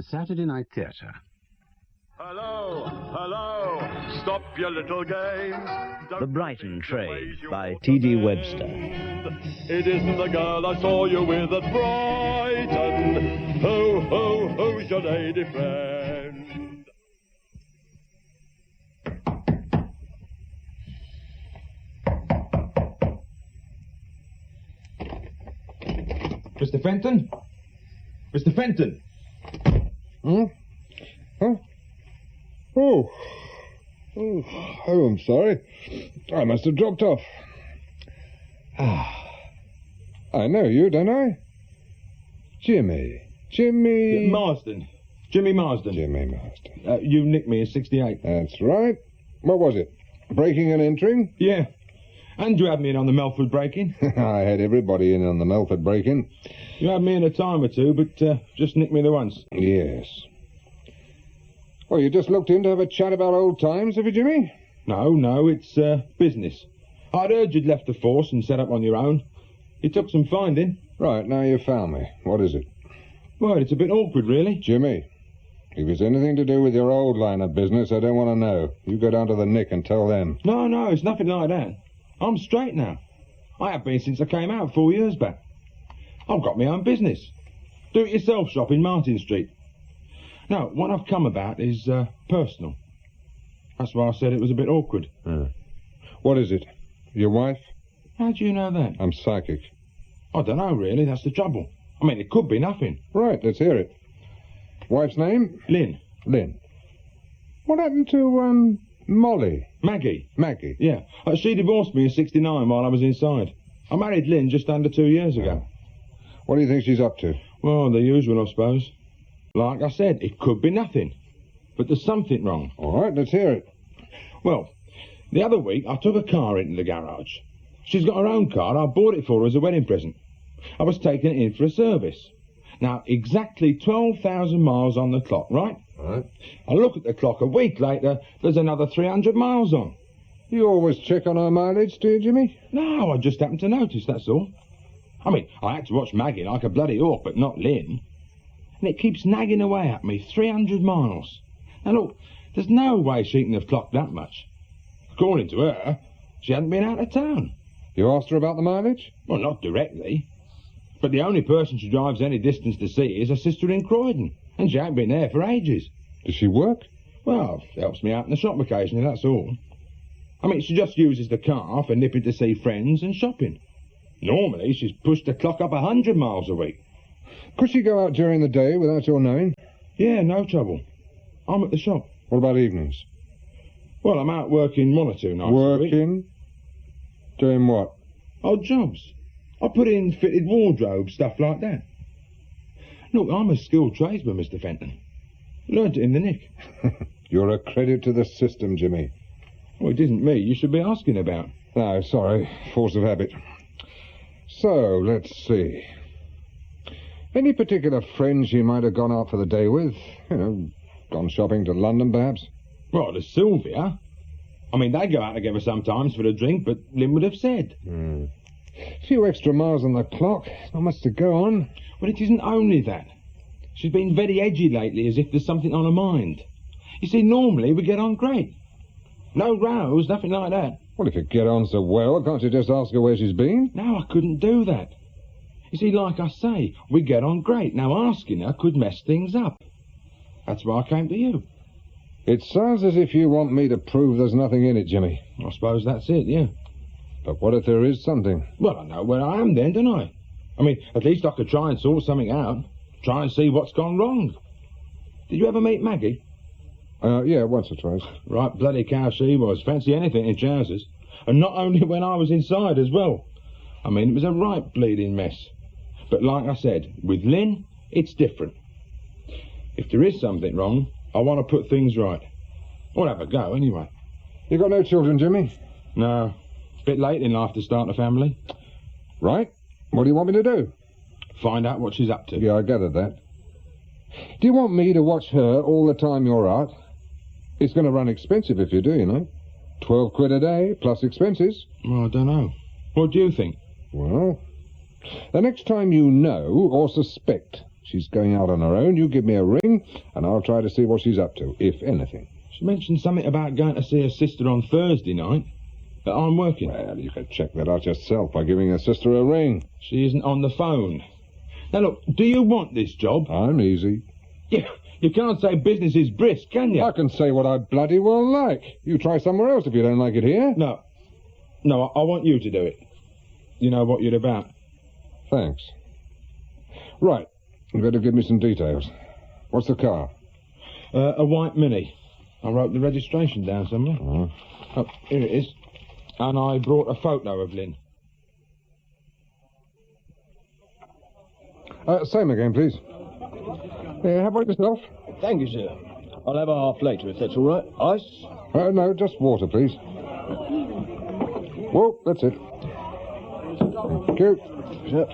Saturday Night Theatre. Hello, hello, stop your little games. The Brighton Trade by T.D. Webster. It isn't the girl I saw you with at Brighton. Ho, ho, who's your lady friend? Mr. Fenton? Mr. Fenton? Hmm? Huh? Oh, I'm sorry. I must have dropped off. I know you, don't I? Jimmy. Marsden. Jimmy Marsden. Jimmy Marsden. You nicked me in 68. That's right. What was it? Breaking and entering? Yeah. And you had me in on the Melford break-in. I had everybody in on the Melford break-in. You had me in a time or two, but just nicked me the once. Yes. Well, you just looked in to have a chat about old times, have you, Jimmy? No, it's business. I'd heard you'd left the force and set up on your own. It took some finding. Right, now you found me. What is it? Well, it's a bit awkward, really. Jimmy, if it's anything to do with your old line of business, I don't want to know. You go down to the Nick and tell them. No, it's nothing like that. I'm straight now. I have been since I came out 4 years back. I've got my own business. Do-it-yourself shop in Martin Street. Now, what I've come about is personal. That's why I said it was a bit awkward. What is it? Your wife? How do you know that? I'm psychic. I don't know, really. That's the trouble. I mean, it could be nothing. Right, let's hear it. Wife's name? Lynn. Lynn. What happened to, Molly? Maggie. Maggie? Yeah. She divorced me in 69 while I was inside. I married Lynn just under 2 years ago. What do you think she's up to? Well, the usual, I suppose. Like I said, it could be nothing. But there's something wrong. All right, let's hear it. Well, the other week I took a car into the garage. She's got her own car. I bought it for her as a wedding present. I was taking it in for a service. Now, exactly 12,000 miles on the clock, right? Right. I look at the clock a week later, there's another 300 miles on. You always check on her mileage, do you, Jimmy? No, I just happened to notice, that's all. I mean, I had to watch Maggie like a bloody hawk, but not Lynn. And it keeps nagging away at me, 300 miles. Now, look, there's no way she can have clocked that much. According to her, she hadn't been out of town. You asked her about the mileage? Well, not directly. But the only person she drives any distance to see is her sister in Croydon, and she ain't been there for ages. Does she work? Well, helps me out in the shop occasionally, that's all. I mean, she just uses the car for nipping to see friends and shopping. Normally, she's pushed the clock up 100 miles a week. Could she go out during the day without your knowing? Yeah, no trouble. I'm at the shop. What about evenings? Well, I'm out working 1 or 2 nights a week. Working? Doing what? Odd jobs. I put in fitted wardrobes, stuff like that. Look, I'm a skilled tradesman, Mr. Fenton. Learned it in the Nick. You're a credit to the system, Jimmy. Well, it isn't me you should be asking about. No, sorry. Force of habit. So, let's see. Any particular friends you might have gone out for the day with? You know, gone shopping to London, perhaps? Well, there's Sylvia. I mean, they go out together sometimes for a drink, but Lynn would have said. A few extra miles on the clock. Not much to go on. Well, it isn't only that. She's been very edgy lately, as if there's something on her mind. You see, normally we get on great. No rows, nothing like that. Well, if you get on so well, can't you just ask her where she's been? No, I couldn't do that. You see, like I say, we get on great. Now, asking her could mess things up. That's why I came to you. It sounds as if you want me to prove there's nothing in it, Jimmy. I suppose that's it, yeah. But what if there is something? Well, I know where I am then, don't I? I mean, at least I could try and sort something out. Try and see what's gone wrong. Did you ever meet Maggie? Yeah, once or twice. Right bloody cow she was. Fancy anything in trousers. And not only when I was inside as well. I mean, it was a right bleeding mess. But like I said, with Lynn, it's different. If there is something wrong, I want to put things right. Or have a go, anyway. You got no children, Jimmy? No. Bit late in life to start a family. Right. What do you want me to do? Find out what she's up to. Yeah, I gathered that. Do you want me to watch her all the time you're out? It's going to run expensive if you do, you know. 12 quid a day, plus expenses. Well, I don't know. What do you think? Well, the next time you know or suspect She's going out on her own. You give me a ring, and I'll try to see what she's up to, if anything. She mentioned something about going to see her sister on Thursday night. But I'm working. Well, you could check that out yourself by giving her sister a ring. She isn't on the phone. Now, look, do you want this job? I'm easy. You can't say business is brisk, can you? I can say what I bloody well like. You try somewhere else if you don't like it here. No, I want you to do it. You know what you're about. Thanks. Right, you better give me some details. What's the car? A white Mini. I wrote the registration down somewhere. Oh, here it is. And I brought a photo of Lynn. Same again, please. How about yourself? Thank you, sir. I'll have a half later, if that's all right. Ice? No, just water, please. Whoa, that's it. Thank you. Sir.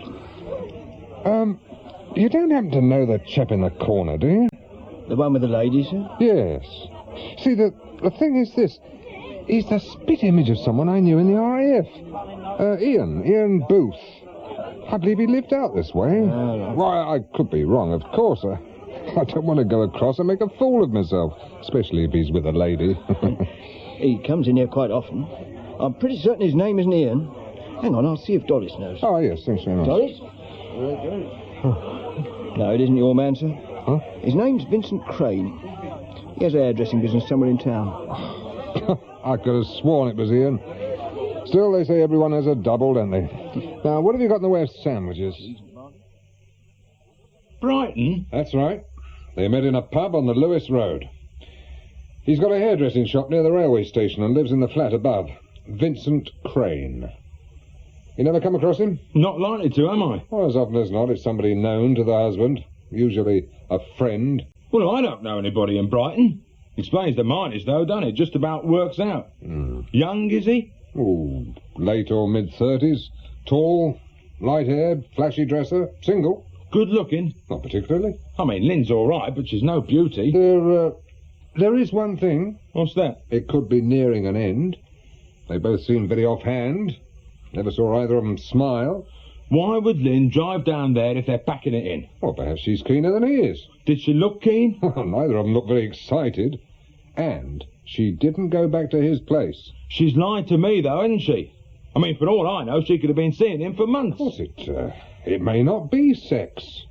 You don't happen to know the chap in the corner, do you? The one with the lady, sir? Yes. See, the thing is this. He's the spit image of someone I knew in the RAF. Ian Booth. I believe he lived out this way. Why, I could be wrong, of course. I don't want to go across and make a fool of myself, especially if he's with a lady. He comes in here quite often. I'm pretty certain his name isn't Ian. Hang on, I'll see if Doris knows. Oh, yes, thanks very much. Doris? No, it isn't your man, sir. Huh? His name's Vincent Crane. He has a hairdressing business somewhere in town. I could have sworn it was Ian. Still, they say everyone has a double, don't they? Now, what have you got in the way of sandwiches? Brighton? That's right. They met in a pub on the Lewis Road. He's got a hairdressing shop near the railway station and lives in the flat above. Vincent Crane. You never come across him? Not likely to, am I? Well, as often as not, it's somebody known to the husband. Usually a friend. Well, I don't know anybody in Brighton. Explains the mileage, though, doesn't it? Just about works out. Young, is he? Oh, late or mid-30s. Tall, light-haired, flashy dresser, single. Good looking? Not particularly. I mean, Lynn's all right, but she's no beauty. There is one thing. What's that? It could be nearing an end. They both seem very offhand. Never saw either of them smile. Why would Lynn drive down there if they're packing it in? Well, perhaps she's keener than he is. Did she look keen? Well, neither of them looked very excited. And she didn't go back to his place. She's lied to me, though, hasn't she? I mean, for all I know, she could have been seeing him for months. Of course, it may not be sex.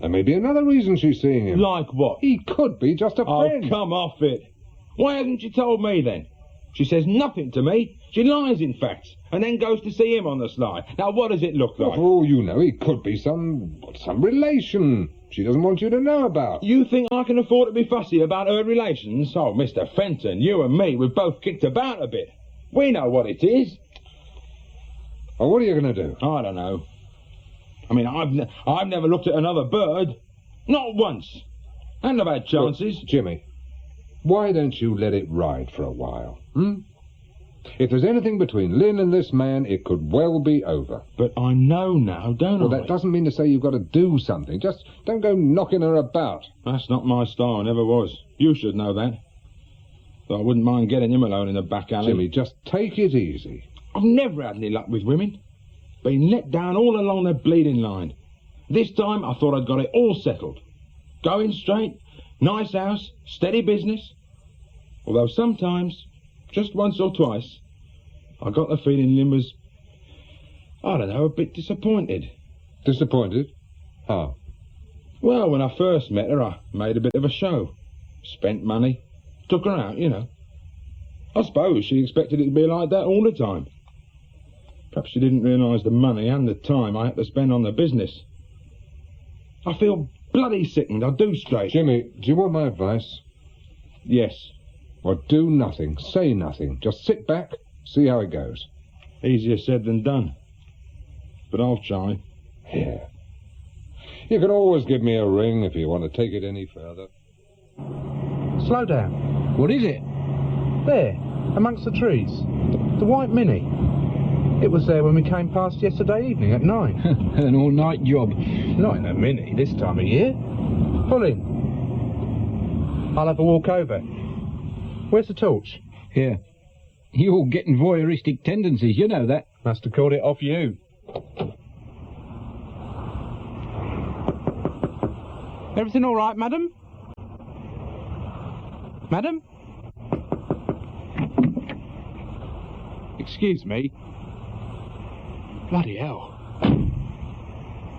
There may be another reason she's seeing him. Like what? He could be just a friend. Oh, come off it. Why hasn't she told me, then? She says nothing to me. She lies, in fact, and then goes to see him on the sly. Now, what does it look like? Well, for all you know, he could be some relation she doesn't want you to know about. You think I can afford to be fussy about her relations? Oh, Mr. Fenton, you and me, we've both kicked about a bit. We know what it is. Well, what are you going to do? I don't know. I mean, I've never looked at another bird. Not once. And I've had chances. Look, Jimmy, why don't you let it ride for a while, If there's anything between Lynn and this man, it could well be over. But I know now, don't I? Well, that doesn't mean to say you've got to do something. Just don't go knocking her about. That's not my style, never was. You should know that. But I wouldn't mind getting him alone in the back alley. Jimmy, just take it easy. I've never had any luck with women. Been let down all along the bleeding line. This time I thought I'd got it all settled. Going straight, nice house, steady business. Although sometimes, just once or twice, I got the feeling Lynn was, I don't know, a bit disappointed. Disappointed? How? Well, when I first met her, I made a bit of a show. Spent money. Took her out, you know. I suppose she expected it to be like that all the time. Perhaps she didn't realise the money and the time I had to spend on the business. I feel bloody sickened, I do straight. Jimmy, do you want my advice? Yes. Well, do nothing, say nothing. Just sit back, see how it goes. Easier said than done. But I'll try. Yeah. You can always give me a ring if you want to take it any further. Slow down. What is it? There, amongst the trees. The white Mini. It was there when we came past yesterday evening at 9. An all-night job. Not in a Mini this time of year. Pull in. I'll have a walk over. Where's the torch? Here. You're getting voyeuristic tendencies, you know that. Must have called it off you. Everything all right, madam? Madam? Excuse me. Bloody hell.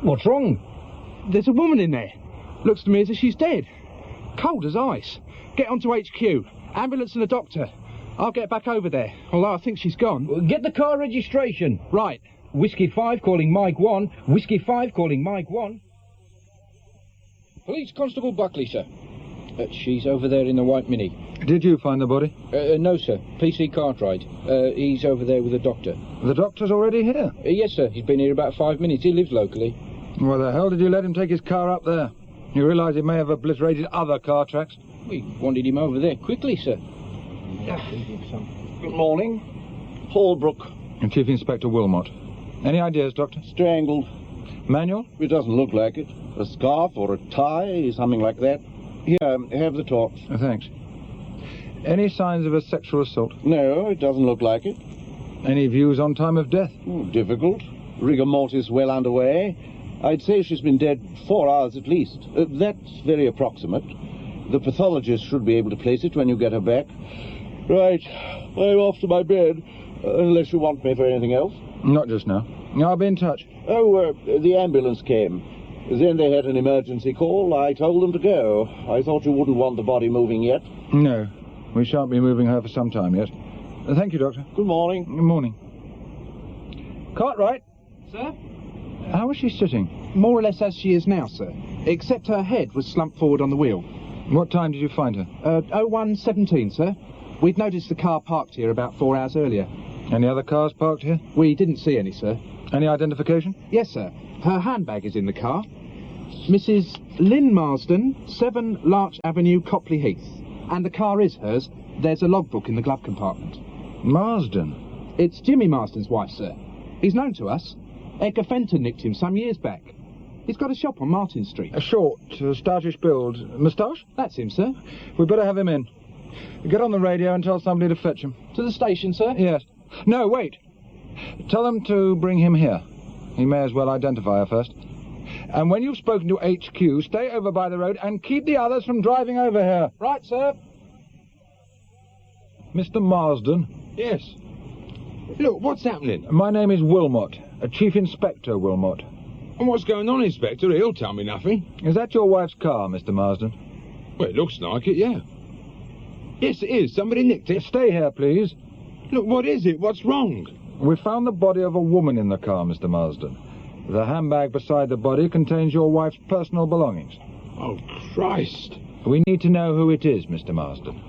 What's wrong? There's a woman in there. Looks to me as if she's dead. Cold as ice. Get onto HQ. Ambulance and a doctor. I'll get back over there, although I think she's gone. Get the car registration. Right. Whiskey 5 calling Mike 1. Whiskey 5 calling Mike 1. Police Constable Buckley, sir. She's over there in the white Mini. Did you find the body? No, sir. PC Cartwright. He's over there with the doctor. The doctor's already here. Yes, sir. He's been here about 5 minutes. He lives locally. Why the hell did you let him take his car up there? You realise it may have obliterated other car tracks? We wanted him over there quickly, sir. Good morning. Holbrook. And Chief Inspector Wilmot. Any ideas, Doctor? Strangled. Manual? It doesn't look like it. A scarf or a tie, something like that. Here, have the torch. Thanks. Any signs of a sexual assault? No, it doesn't look like it. Any views on time of death? Difficult. Rigor mortis well underway. I'd say she's been dead 4 hours at least. That's very approximate. The pathologist should be able to place it when you get her back. Right. I'm off to my bed. Unless you want me for anything else. Not just now. I'll be in touch. Oh, the ambulance came. Then they had an emergency call. I told them to go. I thought you wouldn't want the body moving yet. No. We shan't be moving her for some time yet. Thank you, Doctor. Good morning. Good morning. Cartwright. Sir? How was she sitting? More or less as she is now, sir. Except her head was slumped forward on the wheel. What time did you find her? 01:17, sir. We'd noticed the car parked here about 4 hours earlier. Any other cars parked here? We didn't see any, sir. Any identification? Yes, sir. Her handbag is in the car. Mrs. Lynn Marsden, 7 Larch Avenue, Copley Heath. And the car is hers. There's a logbook in the glove compartment. Marsden? It's Jimmy Marsden's wife, sir. He's known to us. Edgar Fenton nicked him some years back. He's got a shop on Martin Street. A short, stoutish build. Moustache? That's him, sir. We'd better have him in. Get on the radio and tell somebody to fetch him. To the station, sir? Yes. No, wait. Tell them to bring him here. He may as well identify her first. And when you've spoken to HQ, stay over by the road and keep the others from driving over here. Right, sir. Mr. Marsden? Yes. Look, what's happening? My name is Wilmot, Chief Inspector Wilmot. And what's going on, Inspector? He'll tell me nothing. Is that your wife's car, Mr. Marsden? Well, it looks like it, yeah. Yes, it is. Somebody nicked it. Stay here, please. Look, what is it? What's wrong? We found the body of a woman in the car, Mr. Marsden. The handbag beside the body contains your wife's personal belongings. Oh, Christ. We need to know who it is, Mr. Marsden.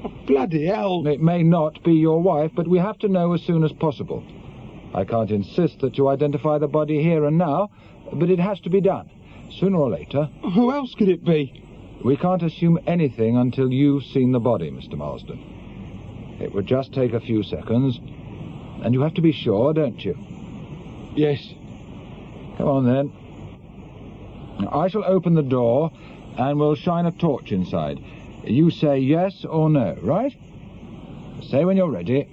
Oh, bloody hell. It may not be your wife, but we have to know as soon as possible. I can't insist that you identify the body here and now, but it has to be done, sooner or later. Who else could it be? We can't assume anything until you've seen the body, Mr. Marsden. It would just take a few seconds, and you have to be sure, don't you? Yes. Come on, then. I shall open the door, and we'll shine a torch inside. You say yes or no, right? Say when you're ready.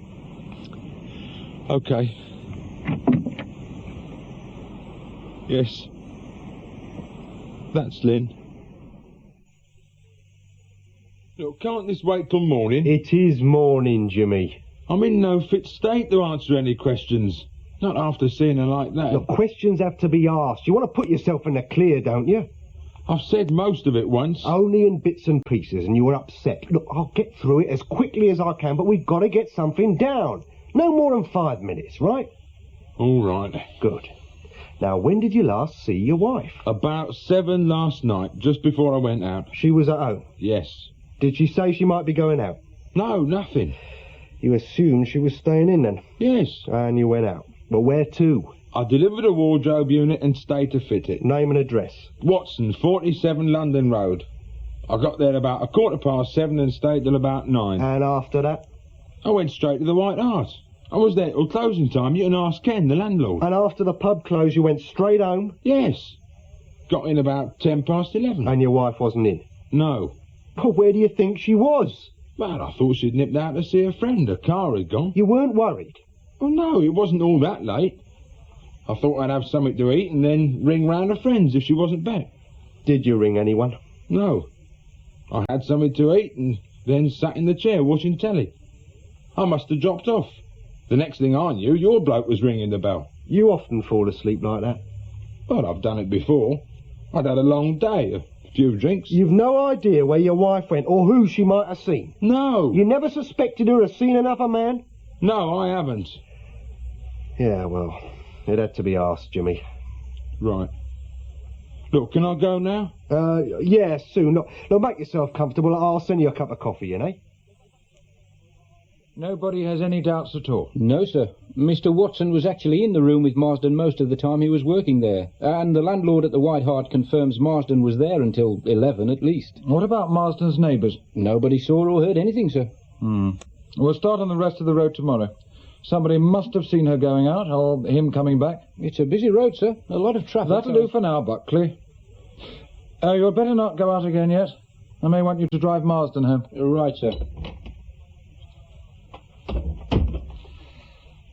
Okay. Yes. That's Lynn. Look, can't this wait till morning? It is morning, Jimmy. I'm in no fit state to answer any questions. Not after seeing her like that. The questions have to be asked. You want to put yourself in the clear, don't you? I've said most of it once. Only in bits and pieces, and you were upset. Look, I'll get through it as quickly as I can, but we've got to get something down. No more than 5 minutes, right? All right. Good. Now, when did you last see your wife? About 7 last night, just before I went out. She was at home? Yes. Did she say she might be going out? No, nothing. You assumed she was staying in then? Yes. And you went out. But where to? I delivered a wardrobe unit and stayed to fit it. Name and address? Watson's, 47 London Road. I got there about 7:15 and stayed till about 9. And after that? I went straight to the White Hart. I was there till closing time. You can ask Ken, the landlord. And after the pub closed, you went straight home? Yes. Got in about 11:10. And your wife wasn't in? No. But where do you think she was? Well, I thought she'd nipped out to see a friend. Her car had gone. You weren't worried? Oh, no, it wasn't all that late. I thought I'd have something to eat and then ring round her friends if she wasn't back. Did you ring anyone? No. I had something to eat and then sat in the chair watching telly. I must have dropped off. The next thing I knew, your bloke was ringing the bell. You often fall asleep like that. But I've done it before. I'd had a long day, a few drinks. You've no idea where your wife went or who she might have seen. No. You never suspected her of seeing another man? No, I haven't. Yeah, well, it had to be asked, Jimmy. Right. Look, can I go now? Yeah, soon. Look, make yourself comfortable. I'll send you a cup of coffee in, eh? Nobody has any doubts at all? No, sir. Mr. Watson was actually in the room with Marsden most of the time he was working there. And the landlord at the White Hart confirms Marsden was there until 11 at least. What about Marsden's neighbours? Nobody saw or heard anything, sir. We'll start on the rest of the road tomorrow. Somebody must have seen her going out, or him coming back. It's a busy road, sir. A lot of traffic. That'll do for now, Buckley. You'd better not go out again yet. I may want you to drive Marsden home. Right, sir.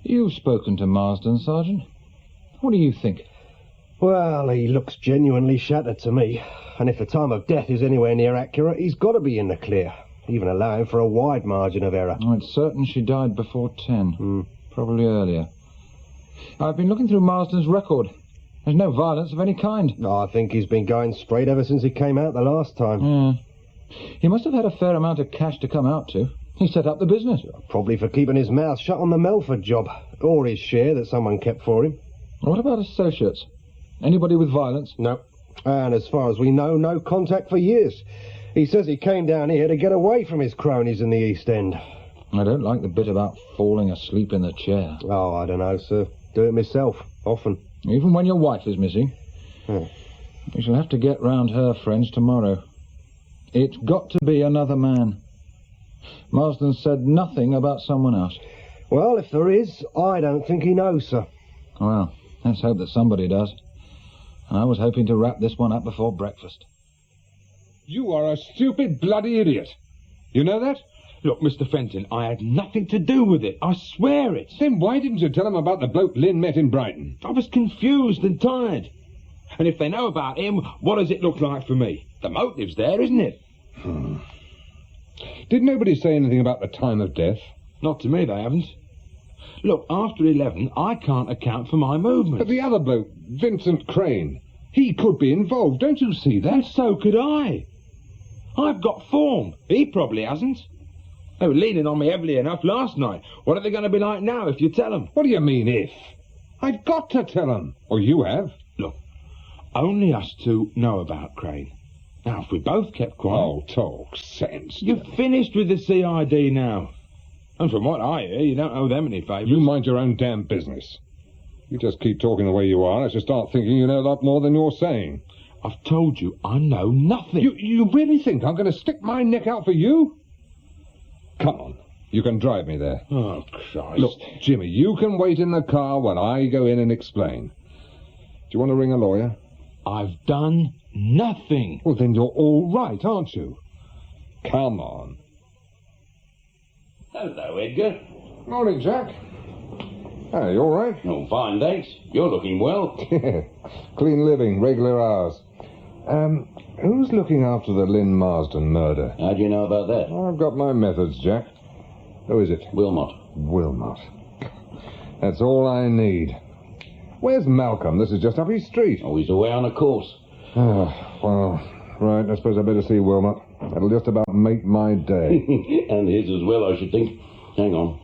You've spoken to Marsden, Sergeant. What do you think? Well, he looks genuinely shattered to me. And if the time of death is anywhere near accurate, he's got to be in the clear, even allowing for a wide margin of error. Oh, it's certain she died before 10. Probably earlier. I've been looking through Marsden's record. There's no violence of any kind. I think he's been going straight ever since he came out the last time. Yeah. He must have had a fair amount of cash to come out to. He set up the business. Probably for keeping his mouth shut on the Melford job, or his share that someone kept for him. What about associates? Anybody with violence? No. And as far as we know, no contact for years. He says he came down here to get away from his cronies in the East End. I don't like the bit about falling asleep in the chair. Oh, I don't know, sir. Do it myself, often. Even when your wife is missing? We shall have to get round her friends tomorrow. It's got to be another man. Marsden said nothing about someone else. Well, if there is, I don't think he knows, sir. Well, let's hope that somebody does. I was hoping to wrap this one up before breakfast. You are a stupid bloody idiot. You know that? Look, Mr. Fenton, I had nothing to do with it. I swear it. Then why didn't you tell them about the bloke Lynn met in Brighton? I was confused and tired. And if they know about him, what does it look like for me? The motive's there, isn't it? Did nobody say anything about the time of death? Not to me, they haven't. Look, after 11, I can't account for my movements. But the other bloke, Vincent Crane, he could be involved, don't you see that? And so could I. I've got form. He probably hasn't. They were leaning on me heavily enough last night. What are they going to be like now if you tell them? What do you mean, if? I've got to tell them. Or you have. Look, only us two know about Crane. Now, if we both kept quiet... Oh, talk sense. You're finished with the CID now. And from what I hear, you don't owe them any favours. You mind your own damn business. You just keep talking the way you are, I shall start thinking you know a lot more than you're saying. I've told you I know nothing. You really think I'm going to stick my neck out for you? Come on. You can drive me there. Oh, Christ. Look, Jimmy, you can wait in the car while I go in and explain. Do you want to ring a lawyer? I've done nothing. Well, then you're all right, aren't you? Come on. Hello, Edgar. Morning, Jack. Hey, you all right? Oh, fine, thanks. You're looking well. Clean living, regular hours. Who's looking after the Lynn Marsden murder? How do you know about that? I've got my methods, Jack. Who is it? Wilmot. Wilmot. That's all I need. Where's Malcolm? This is just up his street. Oh, he's away on a course. Well, right, I suppose I better see Wilmot. That'll just about make my day. And his as well, I should think. Hang on.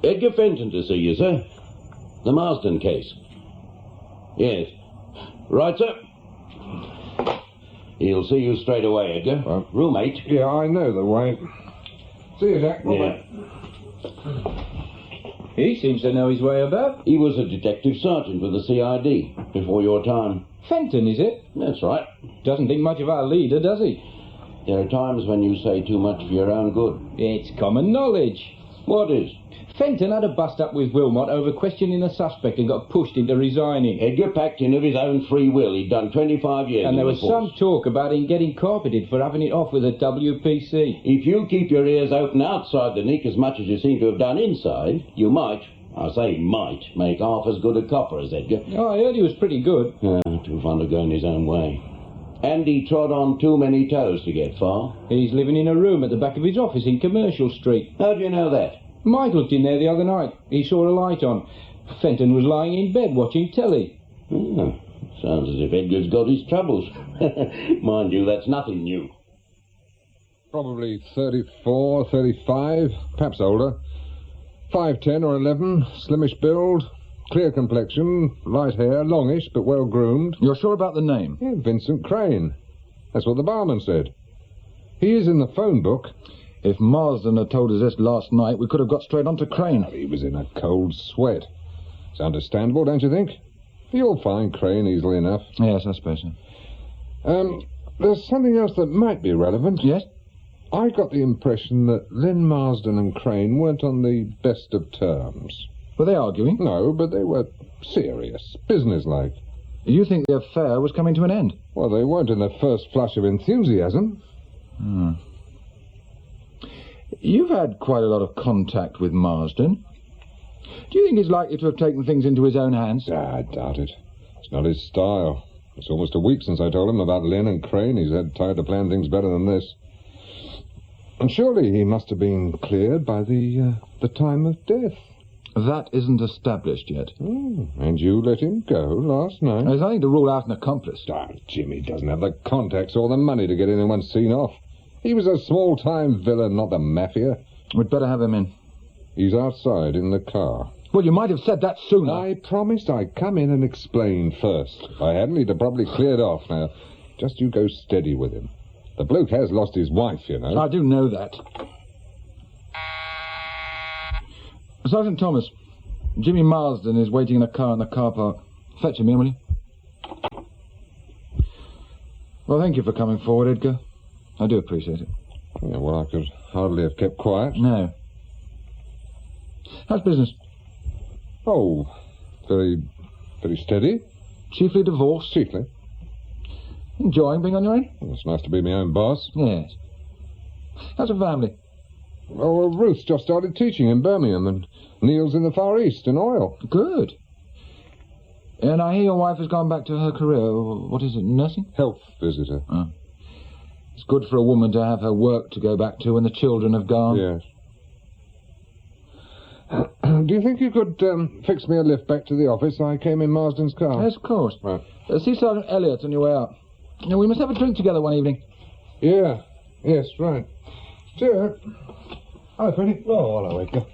Edgar Fenton to see you, sir. The Marsden case. Yes. Right, sir. He'll see you straight away, Edgar. Room 8. Yeah, I know the way. See you, Jack. Yeah. He seems to know his way about. He was a detective sergeant with the CID before your time. Fenton, is it? That's right. Doesn't think much of our leader, does he? There are times when you say too much for your own good. It's common knowledge. What is? Fenton had a bust-up with Wilmot over questioning a suspect and got pushed into resigning. Edgar packed in of his own free will. He'd done 25 years and there was the force. some talk about him getting carpeted for having it off with a WPC. If you keep your ears open outside the nick as much as you seem to have done inside, you might, I say might make half as good a copper as Edgar. Oh, I heard he was pretty good. Too fond of going his own way. And he trod on too many toes to get far. He's living in a room at the back of his office in Commercial Street. How do you know that? Mike looked in there the other night. He saw a light on. Fenton was lying in bed watching telly. Oh, sounds as if Edgar's got his troubles. Mind you, that's nothing new. Probably 34, 35, perhaps older. 5'10" or 11, slimish build, clear complexion, light hair, longish but well groomed. You're sure about the name? Yeah, Vincent Crane. That's what the barman said. He is in the phone book. If Marsden had told us this last night, we could have got straight on to Crane. Well, he was in a cold sweat. It's understandable, don't you think? You'll find Crane easily enough. Yes, I suppose so. There's something else that might be relevant. Yes? I got the impression that Lynn Marsden and Crane weren't on the best of terms. Were they arguing? No, but they were serious, businesslike. You think the affair was coming to an end? Well, they weren't in the first flush of enthusiasm. You've had quite a lot of contact with Marsden. Do you think he's likely to have taken things into his own hands? I doubt it. It's not his style. It's almost a week since I told him about Lynn and Crane. He's had time to plan things better than this. And surely he must have been cleared by the time of death. That isn't established yet. Oh, and you let him go last night? There's nothing to rule out an accomplice. Oh, Jimmy doesn't have the contacts or the money to get anyone seen off. He was a small-time villain, not the mafia. We'd better have him in. He's outside in the car. Well, you might have said that sooner. I promised I'd come in and explain first. If I hadn't, he'd have probably cleared off. Now, just you go steady with him. The bloke has lost his wife, you know. I do know that. Sergeant Thomas, Jimmy Marsden is waiting in a car in the car park. Fetch him in, will you? Well, thank you for coming forward, Edgar. I do appreciate it. Yeah, well, I could hardly have kept quiet. No. How's business? Oh, very steady. Chiefly divorce? Chiefly. Enjoying being on your own? Well, it's nice to be my own boss. Yes. How's the family? Oh, well, Ruth's just started teaching in Birmingham, and Neil's in the Far East in oil. Good. And I hear your wife has gone back to her career. What is it, nursing? Health visitor. Oh. It's good for a woman to have her work to go back to when the children have gone. Yes. Do you think you could fix me a lift back to the office? I came in Marsden's car. Yes, of course. Right. See Sergeant Elliot on your way out. Now, we must have a drink together one evening. Yeah. Yes, right. Cheers. Hello, Freddie. Oh, hello, Edgar.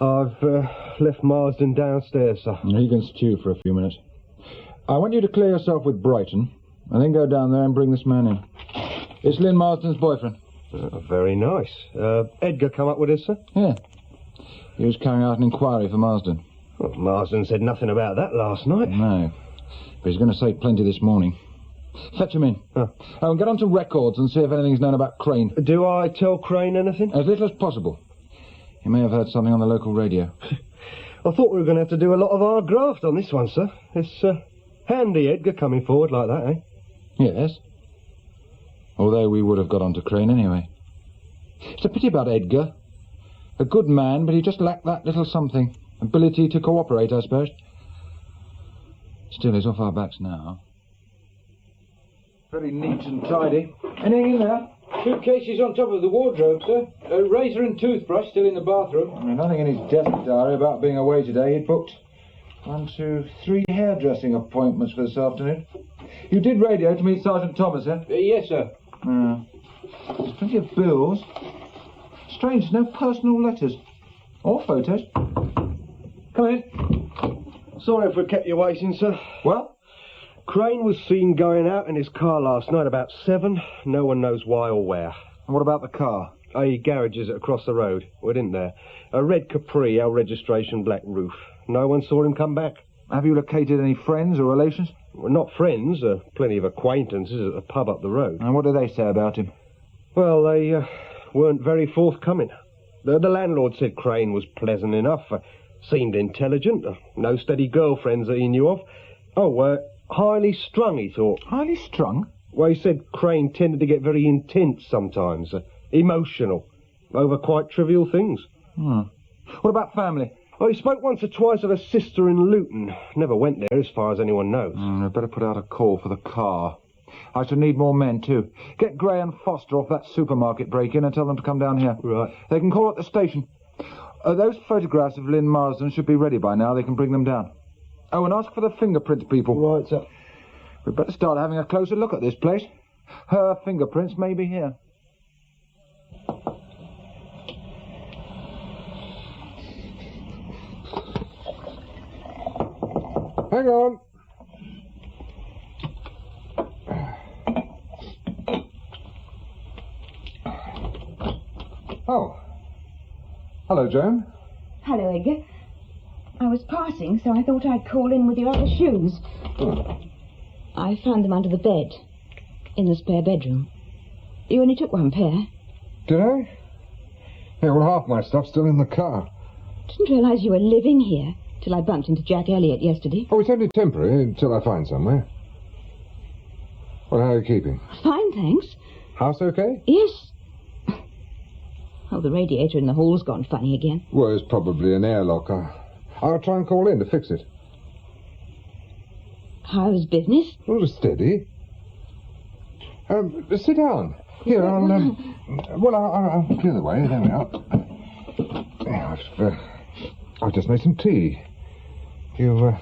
I've left Marsden downstairs, sir. You can stew for a few minutes. I want you to clear yourself with Brighton, and then go down there and bring this man in. It's Lynn Marsden's boyfriend. Very nice. Edgar come up with us, sir? Yeah. He was carrying out an inquiry for Marsden. Well, Marsden said nothing about that last night. No. But he's going to say plenty this morning. Fetch him in. Oh. And get onto records and see if anything's known about Crane. Do I tell Crane anything? As little as possible. He may have heard something on the local radio. I thought we were going to have to do a lot of our graft on this one, sir. It's handy, Edgar, coming forward like that, eh? Yes. Although we would have got onto Crane anyway. It's a pity about Edgar. A good man, but he just lacked that little something. Ability to cooperate, I suppose. Still, he's off our backs now. Very neat and tidy. Anything in there? Suitcases on top of the wardrobe, sir. A razor and toothbrush still in the bathroom. Nothing in his desk diary about being away today. He'd booked 1, 2, 3 hairdressing appointments for this afternoon. You did radio to meet Sergeant Thomas, eh? Yes, sir. There's plenty of bills. Strange, no personal letters. Or photos. Come in. Sorry if we kept you waiting, sir. Well? Crane was seen going out in his car last night about 7. No one knows why or where. And what about the car? A garage is across the road. We're in there. A red Capri, our registration, black roof. No one saw him come back. Have you located any friends or relations? Well, not friends. Plenty of acquaintances at the pub up the road. And what do they say about him? Well, they weren't very forthcoming. The landlord said Crane was pleasant enough. Seemed intelligent. No steady girlfriends that he knew of. Highly strung, he thought. Highly strung? Well, he said Crane tended to get very intense sometimes. Emotional. Over quite trivial things. What about family? Oh, he spoke once or twice of a sister in Luton. Never went there, as far as anyone knows. I'd better put out a call for the car. I shall need more men, too. Get Gray and Foster off that supermarket break-in and tell them to come down here. Right. They can call at the station. Those photographs of Lynn Marsden should be ready by now. They can bring them down. Oh, and ask for the fingerprints people. Right, sir. We'd better start having a closer look at this place. Her fingerprints may be here. Hang on. Oh. Hello, Joan. Hello, Edgar. I was passing, so I thought I'd call in with your other shoes. Oh. I found them under the bed, in the spare bedroom. You only took one pair. Did I? Yeah, well, half my stuff's still in the car. Didn't realise you were living here till I bumped into Jack Elliott yesterday. Oh, it's only temporary until I find somewhere. Well, how are you keeping? Fine, thanks. House okay? Yes. Oh, the radiator in the hall's gone funny again. Well, it's probably an airlock. I'll try and call in to fix it. How's business? Oh, steady. Sit down. Here, I'll clear the way. There we are. Yeah, I've just made some tea. You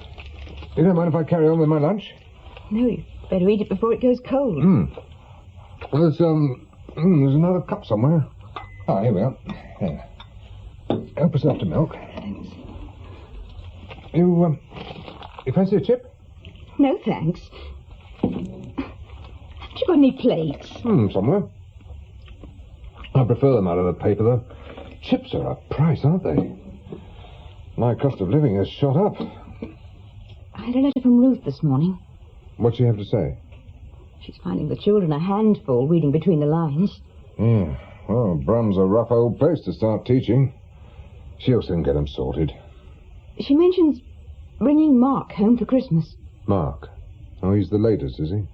don't mind if I carry on with my lunch? No, you better eat it before it goes cold. Well, there's another cup somewhere. Oh, here we are. There. Help yourself to milk. Thanks. You fancy a chip? No, thanks. Haven't you got any plates? Somewhere. I prefer them out of the paper, though. Chips are a price, aren't they? My cost of living has shot up. I had a letter from Ruth this morning. What'd she have to say? She's finding the children a handful, reading between the lines. Yeah. Well, Brum's a rough old place to start teaching. She'll soon get them sorted. She mentions bringing Mark home for Christmas. Mark? Oh, he's the latest, is he?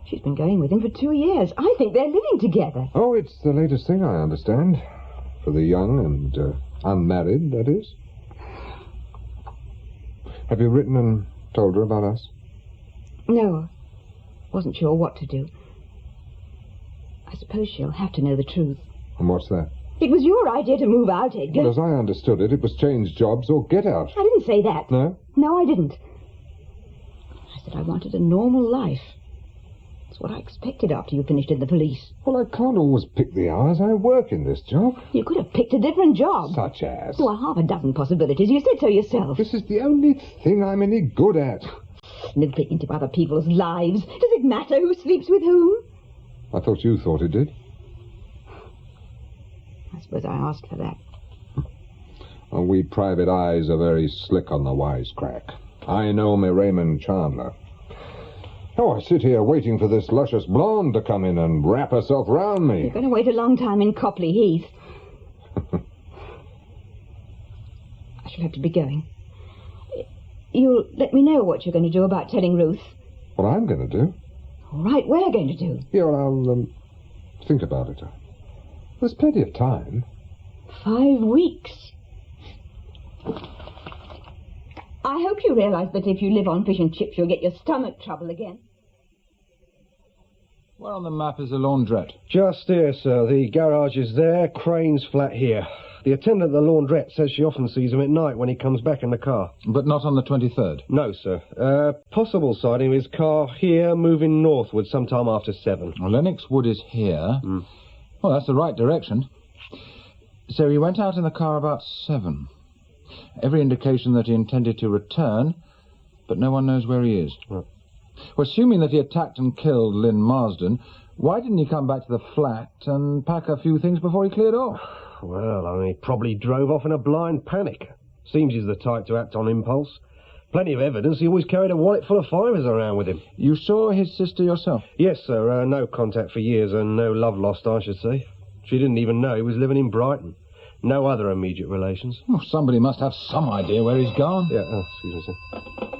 She's been going with him for 2 years. I think they're living together. Oh, it's the latest thing, I understand. For the young and unmarried, that is. Have you written and told her about us? No. Wasn't sure what to do. I suppose she'll have to know the truth. And what's that? It was your idea to move out, Edgar. Well, as I understood it, it was change jobs or get out. I didn't say that. No? No, I didn't. I said I wanted a normal life. It's what I expected after you finished in the police. Well, I can't always pick the hours I work in this job. You could have picked a different job. Such as? There were half a dozen possibilities. You said so yourself. This is the only thing I'm any good at. Snooping into other people's lives. Does it matter who sleeps with whom? I thought you thought it did. I suppose I asked for that. Oh, we private eyes are very slick on the wisecrack. I know me Raymond Chandler. Oh, I sit here waiting for this luscious blonde to come in and wrap herself round me. You're going to wait a long time in Copley Heath. I shall have to be going. You'll let me know what you're going to do about telling Ruth. What I'm going to do? All right, we're going to do. Yeah, well, I'll think about it. There's plenty of time. 5 weeks. I hope you realise that if you live on fish and chips, you'll get your stomach trouble again. Where on the map is the laundrette? Just here, sir. The garage is there, Crane's flat here. The attendant at the laundrette says she often sees him at night when he comes back in the car. But not on the 23rd? No, sir. Possible sighting of his car here, moving northward sometime after 7. Well, Lennox Wood is here. Well, that's the right direction. So he went out in the car about 7. Every indication that he intended to return, but no one knows where he is. Right. Well, assuming that he attacked and killed Lynn Marsden, why didn't he come back to the flat and pack a few things before he cleared off? Well, I mean, he probably drove off in a blind panic. Seems he's the type to act on impulse. Plenty of evidence. He always carried a wallet full of fivers around with him. You saw his sister yourself? Yes, sir. No contact for years and no love lost, I should say. She didn't even know he was living in Brighton. No other immediate relations. Oh, somebody must have some idea where he's gone. Yeah, excuse me, sir.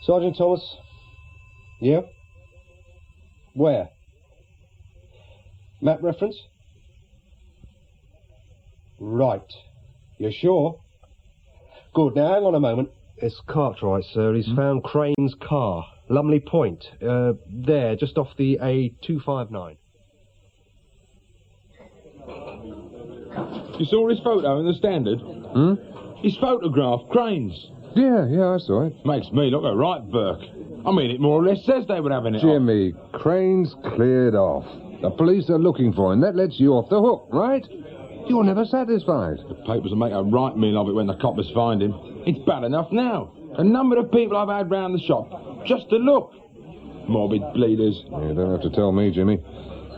Sergeant Thomas? Yeah? Where? Map reference? Right. You sure? Good, now hang on a moment. It's Cartwright, sir. He's found Crane's car. Lumley Point. There, just off the A259. You saw his photo in the Standard? His photograph, Crane's. Yeah, I saw it. Makes me look a right Burke. I mean, it more or less says they were having it Jimmy, Crane's cleared off. The police are looking for him. That lets you off the hook, right? You're never satisfied. The papers will make a right meal of it when the coppers find him. It's bad enough now. A number of people I've had round the shop, just to look. Morbid bleeders. You don't have to tell me, Jimmy.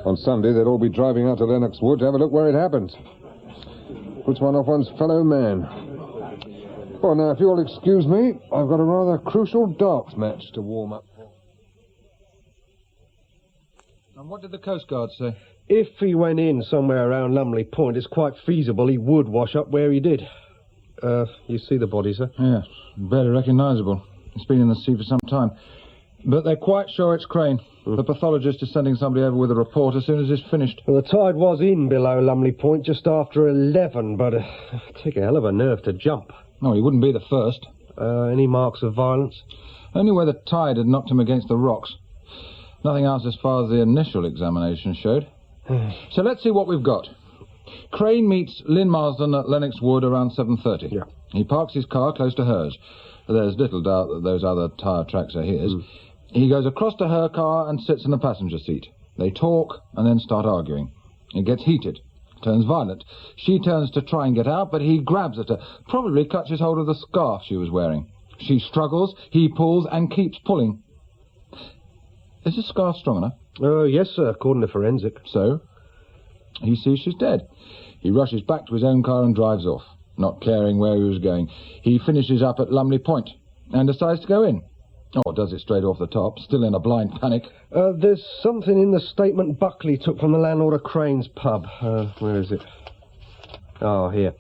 On Sunday, they'd all be driving out to Lennox Wood to have a look where it happened. Puts one off one's fellow man. Well, now, if you'll excuse me, I've got a rather crucial darts match to warm up for. And what did the Coast Guard say? If he went in somewhere around Lumley Point, it's quite feasible he would wash up where he did. You see the body, sir? Yes, barely recognisable. It's been in the sea for some time. But they're quite sure it's Crane. The pathologist is sending somebody over with a report as soon as it's finished. Well, the tide was in below Lumley Point just after 11, but it took a hell of a nerve to jump. No, he wouldn't be the first. Any marks of violence? Only where the tide had knocked him against the rocks. Nothing else as far as the initial examination showed. So let's see what we've got. Crane meets Lynn Marsden at Lennox Wood around 7:30. Yeah. He parks his car close to hers. There's little doubt that those other tyre tracks are his. He goes across to her car and sits in the passenger seat. They talk and then start arguing. It gets heated, turns violent. She turns to try and get out, but he grabs at her, probably catches hold of the scarf she was wearing. She struggles, he pulls and keeps pulling. Is the scarf strong enough? Yes, sir, according to forensic. So? He sees she's dead. He rushes back to his own car and drives off, not caring where he was going. He finishes up at Lumley Point and decides to go in. Or does it straight off the top, still in a blind panic. There's something in the statement Buckley took from the landlord of Crane's pub. Where is it? Oh, here.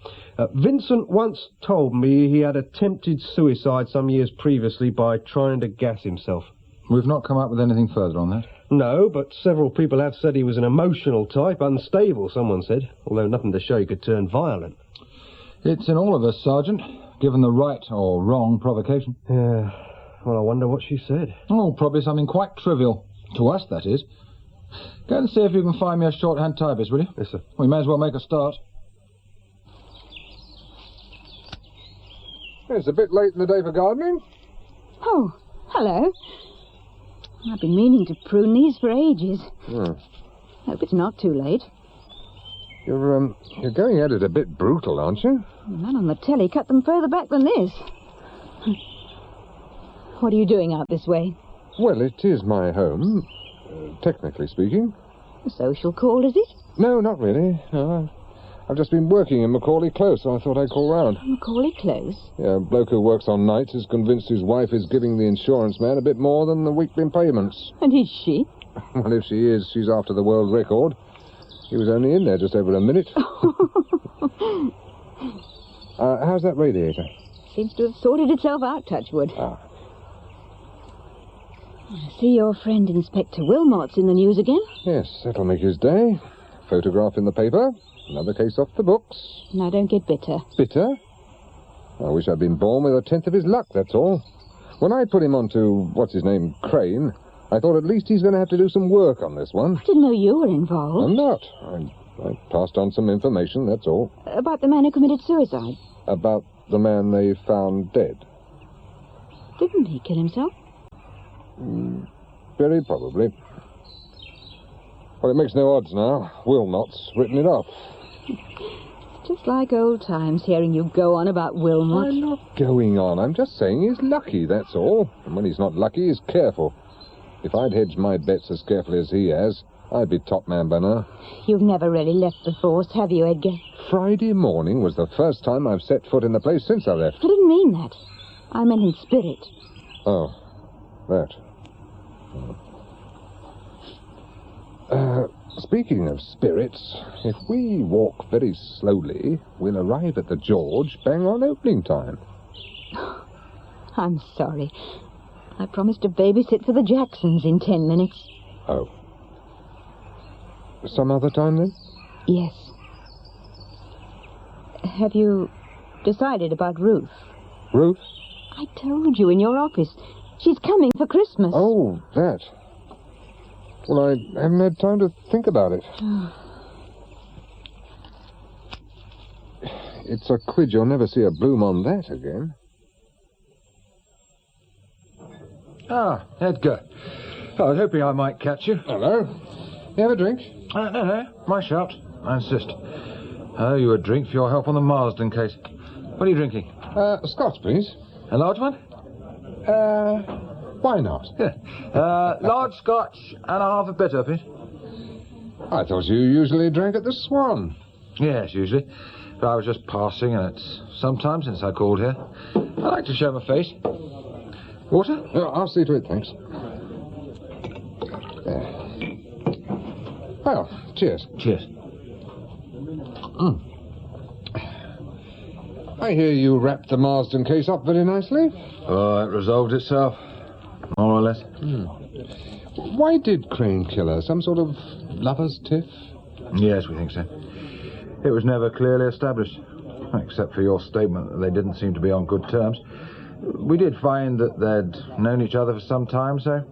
Vincent once told me he had attempted suicide some years previously by trying to gas himself. We've not come up with anything further on that. No, but several people have said he was an emotional type, unstable, someone said, although nothing to show he could turn violent. It's in all of us, Sergeant, given the right or wrong provocation. Yeah, well, I wonder what she said. Oh, probably something quite trivial. To us, that is. Go and see if you can find me a shorthand typist, will you? Yes, sir. We may as well make a start. It's a bit late in the day for gardening. Oh, hello. I've been meaning to prune these for ages. Hope it's not too late. You're going at it a bit brutal, aren't you? The man on the telly cut them further back than this. What are you doing out this way? Well, it is my home, technically speaking. A social call, is it? No, not really. No, I've just been working in Macaulay Close, so I thought I'd call round. Macaulay Close? Yeah, a bloke who works on nights is convinced his wife is giving the insurance man a bit more than the weekly payments. And is she? Well, if she is, she's after the world record. He was only in there just over a minute. How's that radiator? Seems to have sorted itself out, Touchwood. Ah. I see your friend Inspector Wilmot's in the news again. Yes, that'll make his day. Photograph in the paper. Another case off the books. Now, don't get bitter. Bitter? I wish I'd been born with a tenth of his luck, that's all. When I put him on to, what's his name, Crane, I thought at least he's going to have to do some work on this one. I didn't know you were involved. I'm not. I passed on some information, that's all. About the man who committed suicide? About the man they found dead. Didn't he kill himself? Very probably. Well, it makes no odds now. Wilmot's written it off. Just like old times, hearing you go on about Wilmot. I'm not going on. I'm just saying he's lucky, that's all. And when he's not lucky, he's careful. If I'd hedged my bets as carefully as he has, I'd be top man by now. You've never really left the force, have you, Edgar? Friday morning was the first time I've set foot in the place since I left. I didn't mean that. I meant in spirit. Oh, that. Speaking of spirits, if we walk very slowly, we'll arrive at the George bang on opening time. I'm sorry. I promised to babysit for the Jacksons in 10 minutes. Oh. Some other time, then? Yes. Have you decided about Ruth. Ruth? I told you in your office. She's coming for Christmas. Oh, that. Well, I haven't had time to think about it. It's a quid you'll never see a bloom on that again. Ah, Edgar. I was hoping I might catch you. Hello. You have a drink? No. My shout. I insist. I owe you a drink for your help on the Marsden case. What are you drinking? Scotch, please. A large one? Why not? Large Scotch and a half a bitter, please. I thought you usually drank at the Swan. Yes, usually. But I was just passing, and it's some time since I called here. I like to show my face. Water? I'll see to it, thanks. Well, cheers. Cheers. I hear you wrapped the Marsden case up very nicely. Oh, it resolved itself, more or less. Why did Crane kill her? Some sort of lover's tiff? Yes, we think so. It was never clearly established, except for your statement that they didn't seem to be on good terms. We did find that they'd known each other for some time, so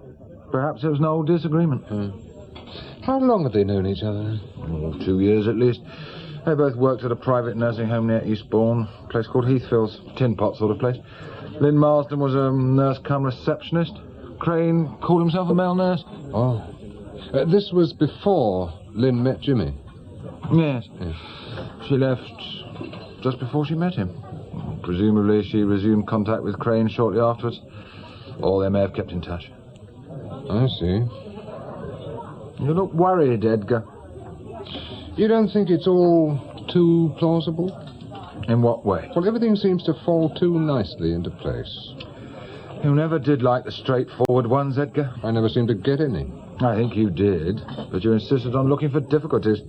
perhaps it was an old disagreement. How long had they known each other? 2 years at least. They both worked at a private nursing home near Eastbourne, a place called Heathfields, tin pot sort of place. Lynn Marsden was a nurse-cum-receptionist. Crane called himself a male nurse. Oh. This was before Lynn met Jimmy? Yes. She left just before she met him. Presumably she resumed contact with Crane shortly afterwards. Or they may have kept in touch. I see. You look worried, Edgar. You don't think it's all too plausible? In what way? Well, everything seems to fall too nicely into place. You never did like the straightforward ones, Edgar. I never seemed to get any. I think you did, but you insisted on looking for difficulties.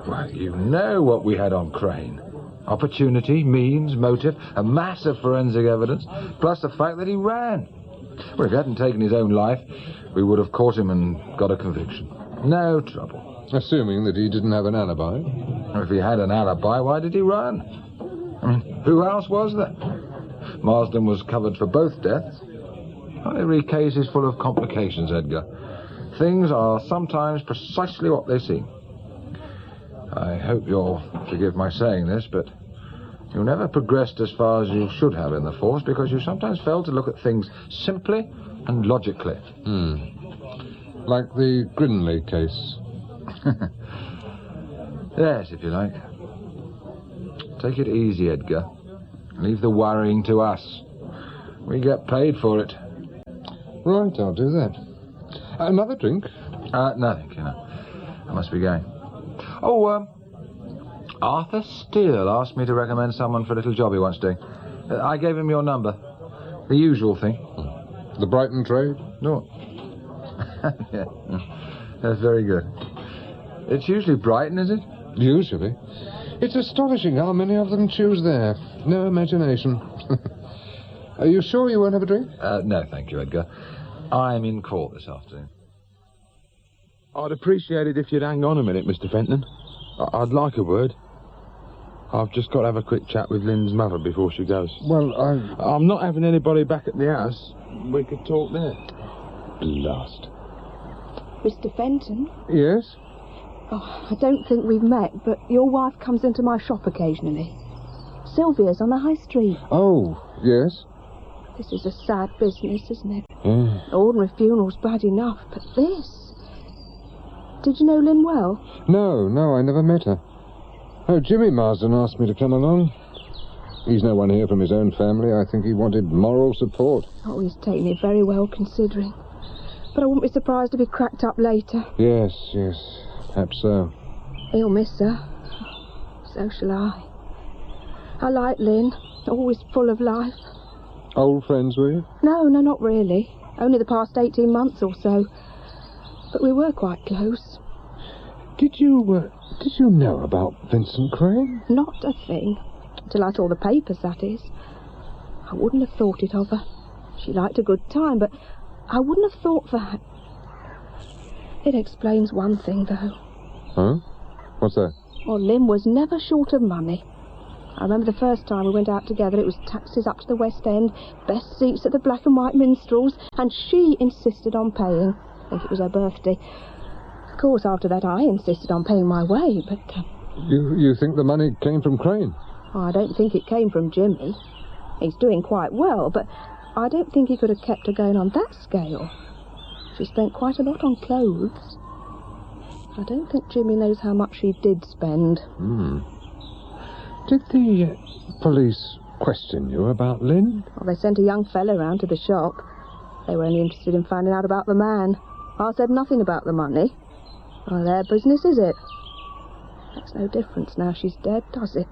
Well, you know what we had on Crane. Opportunity, means, motive, a mass of forensic evidence, plus the fact that he ran. Well, if he hadn't taken his own life, we would have caught him and got a conviction. No trouble. Assuming that he didn't have an alibi. If he had an alibi, why did he run? I mean, who else was there? Marsden was covered for both deaths. Every case is full of complications, Edgar. Things are sometimes precisely what they seem. I hope you'll forgive my saying this, but you never progressed as far as you should have in the force because you sometimes failed to look at things simply and logically. Like the Grinley case. Yes, if you like. Take it easy, Edgar. Leave the worrying to us. We get paid for it. Right, I'll do that. Another drink? Nothing, you know. I must be going. Oh, Arthur Steele asked me to recommend someone for a little job he wants doing. I gave him your number. The usual thing. The Brighton trade? No. Yeah. That's very good. It's usually Brighton, is it? Usually. It's astonishing how many of them choose there. No imagination. Are you sure you won't have a drink? No, thank you, Edgar. I'm in court this afternoon. I'd appreciate it if you'd hang on a minute, Mr. Fenton. I'd like a word. I've just got to have a quick chat with Lynn's mother before she goes. Well, I'm not having anybody back at the house. We could talk there. Blast. Mr. Fenton? Yes? Oh, I don't think we've met, but your wife comes into my shop occasionally. Sylvia's on the high street. Oh, yes? This is a sad business, isn't it? Yeah. Ordinary funeral's bad enough, but this... Did you know Lynn well? No, I never met her. Oh, Jimmy Marsden asked me to come along. He's no one here from his own family. I think he wanted moral support. Oh, he's taken it very well, considering. But I wouldn't be surprised if he cracked up later. Yes, perhaps so. He'll miss her. So shall I. I like Lynn, always full of life. Old friends, were you? No, not really. Only the past 18 months or so. But we were quite close. Did you know about Vincent Crane? Not a thing. Till I saw the papers, that is. I wouldn't have thought it of her. She liked a good time, but I wouldn't have thought that. It explains one thing, though. Huh? What's that? Well, Lynn was never short of money. I remember the first time we went out together, it was taxis up to the West End, best seats at the black and white minstrels, and she insisted on paying. I think it was her birthday. Of course, after that, I insisted on paying my way, but... You think the money came from Crane? I don't think it came from Jimmy. He's doing quite well, but I don't think he could have kept her going on that scale. She spent quite a lot on clothes. I don't think Jimmy knows how much she did spend. Did the police question you about Lynn? Well, they sent a young fella round to the shop. They were only interested in finding out about the man. I said nothing about the money. Well, their business, is it? Makes no difference now she's dead, does it?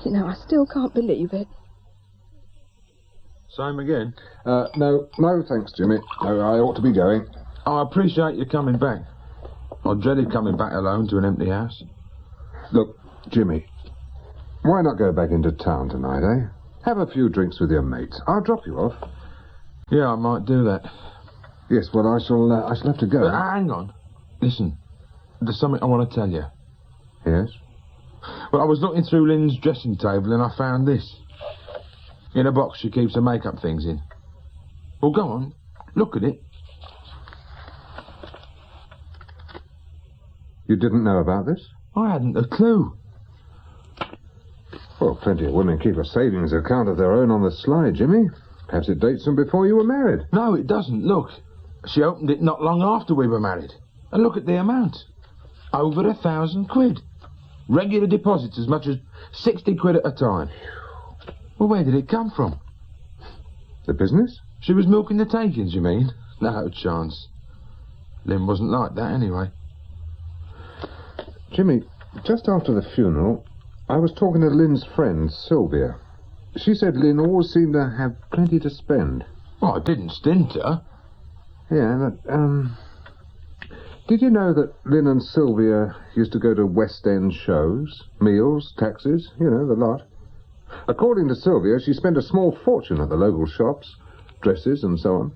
You know, I still can't believe it. Same again? No, thanks, Jimmy. No, I ought to be going. I appreciate you coming back. I dreaded coming back alone to an empty house. Look, Jimmy, why not go back into town tonight, eh? Have a few drinks with your mates. I'll drop you off. Yeah, I might do that. Yes, well, I shall have to go. But hang on. Listen, there's something I want to tell you. Yes? Well, I was looking through Lynn's dressing table and I found this. In a box she keeps her makeup things in. Well, go on. Look at it. You didn't know about this? I hadn't a clue. Well, plenty of women keep a savings account of their own on the sly, Jimmy. Perhaps it dates from before you were married. No, it doesn't. Look. She opened it not long after we were married. And look at the amount. Over 1,000 quid. Regular deposits as much as 60 quid at a time. Well, where did it come from? The business? She was milking the takings, you mean? No chance. Lynn wasn't like that anyway. Jimmy, just after the funeral, I was talking to Lynn's friend, Sylvia. She said Lynn always seemed to have plenty to spend. Well, I didn't stint her. Yeah, but, did you know that Lynn and Sylvia used to go to West End shows, meals, taxis, you know, the lot? According to Sylvia, she spent a small fortune at the local shops, dresses and so on.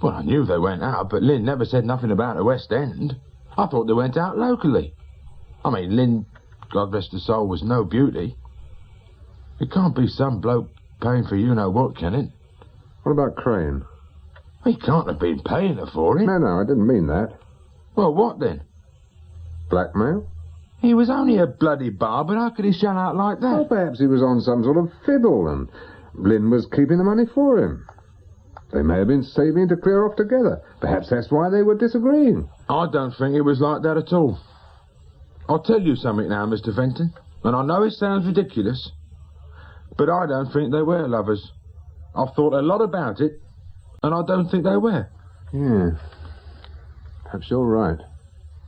Well, I knew they went out, but Lynn never said nothing about the West End. I thought they went out locally. I mean, Lynn, God rest her soul, was no beauty. It can't be some bloke paying for you-know-what, can it? What about Crane? He can't have been paying her for it. No, I didn't mean that. Well, what then? Blackmail? He was only a bloody barber. How could he shell out like that? Well, perhaps he was on some sort of fiddle and Lynn was keeping the money for him. They may have been saving to clear off together. Perhaps that's why they were disagreeing. I don't think it was like that at all. I'll tell you something now, Mr. Fenton, and I know it sounds ridiculous, but I don't think they were lovers. I've thought a lot about it, and I don't think they were. Yeah. Perhaps you're right.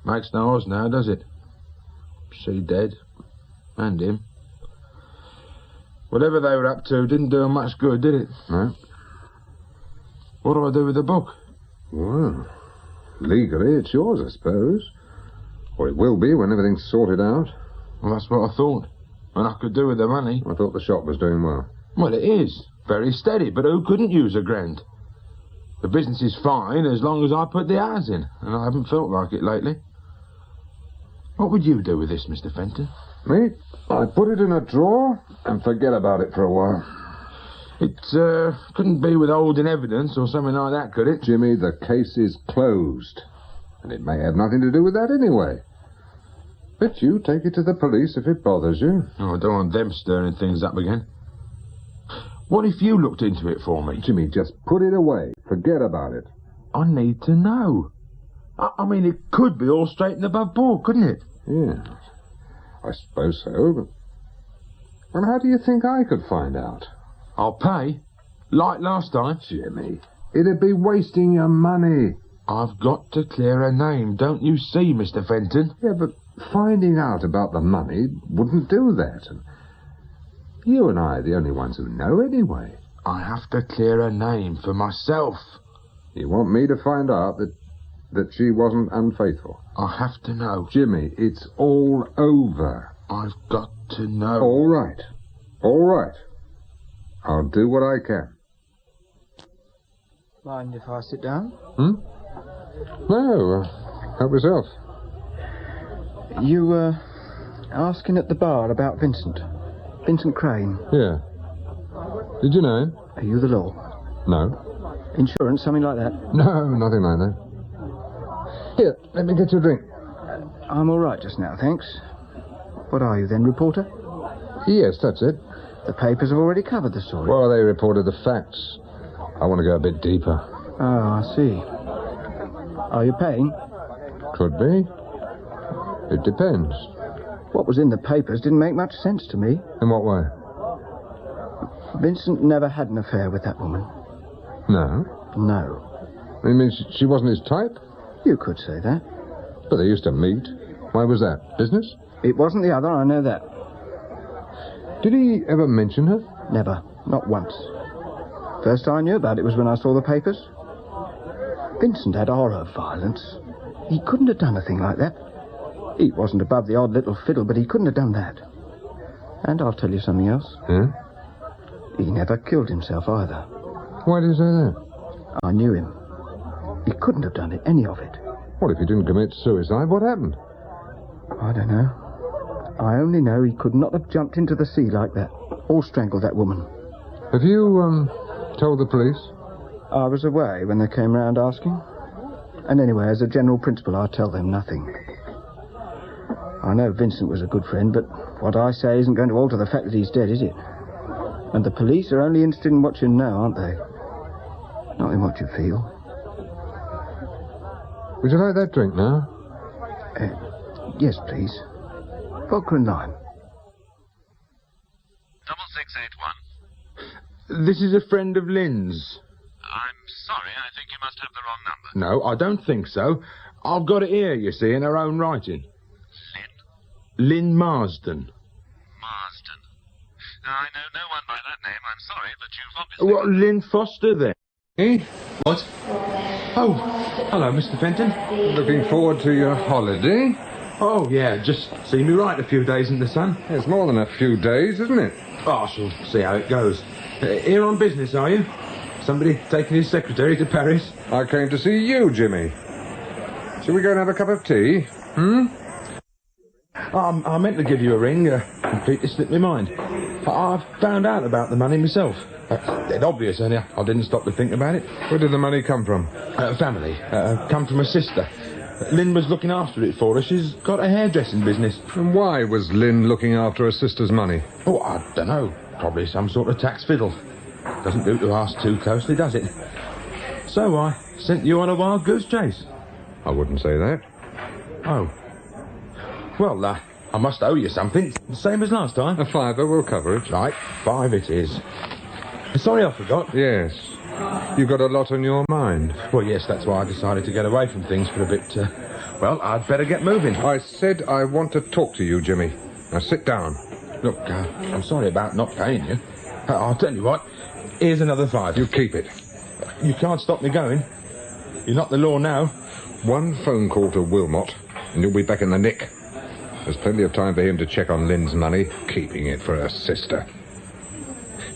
Makes no odds now, does it? She dead. And him. Whatever they were up to didn't do 'em much good, did it? No. What do I do with the book? Well, legally it's yours, I suppose. Or it will be when everything's sorted out. Well, that's what I thought. And I could do with the money. I thought the shop was doing well. Well, it is. Very steady, but who couldn't use £1,000? The business is fine as long as I put the hours in, and I haven't felt like it lately. What would you do with this, Mr. Fenton? Me? I'd put it in a drawer and forget about it for a while. It couldn't be withholding evidence or something like that, could it? Jimmy, the case is closed. And it may have nothing to do with that anyway. But you take it to the police if it bothers you. Oh, I don't want them stirring things up again. What if you looked into it for me? Jimmy, just put it away. Forget about it. I need to know. I mean, it could be all straight and above board, couldn't it? Yeah, I suppose so, but... Well, how do you think I could find out? I'll pay. Like last time. Jimmy, it'd be wasting your money. I've got to clear her name, don't you see, Mr. Fenton? Yeah, but finding out about the money wouldn't do that. And you and I are the only ones who know anyway. I have to clear her name for myself. You want me to find out that she wasn't unfaithful? I have to know. Jimmy, it's all over. I've got to know. All right. All right. I'll do what I can. Mind if I sit down? No, help yourself. You, asking at the bar about Vincent. Vincent Crane. Yeah. Did you know him? Are you the law? No. Insurance, something like that? No, nothing like that. Here, let me get you a drink. I'm all right just now, thanks. What are you then, reporter? Yes, that's it. The papers have already covered the story. Well, they reported the facts. I want to go a bit deeper. Oh, I see. Are you paying? Could be. It depends. What was in the papers didn't make much sense to me. In what way? Vincent never had an affair with that woman. No. No. You mean she wasn't his type? You could say that. But they used to meet. Why was that? Business? It wasn't the other, I know that. Did he ever mention her? Never. Not once. First I knew about it was when I saw the papers. Vincent had horror of violence. He couldn't have done a thing like that. He wasn't above the odd little fiddle, but he couldn't have done that. And I'll tell you something else. Yeah? He never killed himself either. Why do you say that? I knew him. He couldn't have done it, any of it. What if he didn't commit suicide? What happened? I don't know. I only know he could not have jumped into the sea like that, or strangled that woman. Have you, told the police? I was away when they came round asking. And anyway, as a general principle, I tell them nothing. I know Vincent was a good friend, but what I say isn't going to alter the fact that he's dead, is it? And the police are only interested in what you know, aren't they? Not in what you feel. Would you like that drink now? Yes, please. Vodka and lime. 6681. This is a friend of Lynn's. I'm sorry, I think you must have the wrong number. No, I don't think so. I've got it here, you see, in her own writing. Lynn Marsden. Marsden. I know no one by that name, I'm sorry, but you've obviously... What, Lynn Foster, then? Eh? What? Oh, hello, Mr. Fenton. Looking forward to your holiday? Oh, yeah, just see me right a few days in the sun. It's more than a few days, isn't it? Oh, I shall see how it goes. Here on business, are you? Somebody taking his secretary to Paris? I came to see you, Jimmy. Shall we go and have a cup of tea? I meant to give you a ring. Completely slipped my mind. I've found out about the money myself. Dead obvious, only I didn't stop to think about it. Where did the money come from? Family. Come from a sister. Lynn was looking after it for her. She's got a hairdressing business. And why was Lynn looking after her sister's money? Oh, I don't know. Probably some sort of tax fiddle. Doesn't do to ask too closely, does it? So I sent you on a wild goose chase. I wouldn't say that. Oh. Well, I must owe you something. Same as last time. A fiver will cover it. Right, 5 it is. Sorry I forgot. Yes. You've got a lot on your mind. Well, yes, that's why I decided to get away from things for a bit. Well, I'd better get moving. I said I want to talk to you, Jimmy. Now sit down. Look, I'm sorry about not paying you. I'll tell you what. Here's another 5. You keep it. You can't stop me going. You're not the law now. One phone call to Wilmot, and you'll be back in the nick. There's plenty of time for him to check on Lynn's money, keeping it for her sister.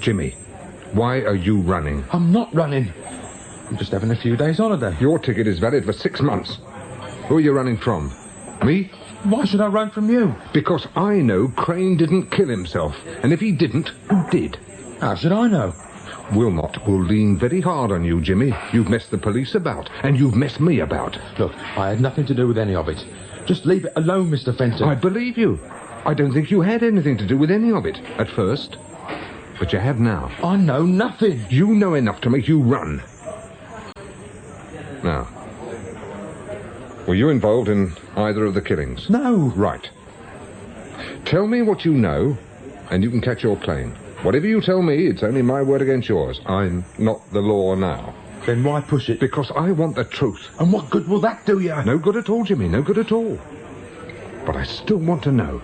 Jimmy, why are you running? I'm not running. I'm just having a few days' holiday. Your ticket is valid for 6 months. Who are you running from? Me? Why should I run from you? Because I know Crane didn't kill himself. And if he didn't, who did? How should I know? Wilmot will lean very hard on you, Jimmy. You've messed the police about, and you've messed me about. Look, I had nothing to do with any of it. Just leave it alone, Mr. Fenton. I believe you. I don't think you had anything to do with any of it, at first. But you have now. I know nothing. You know enough to make you run. Now, were you involved in either of the killings? No. Right. Tell me what you know, and you can catch your claim. Whatever you tell me, it's only my word against yours. I'm not the law now. Then why push it? Because I want the truth. And what good will that do you? No good at all, Jimmy, no good at all. But I still want to know.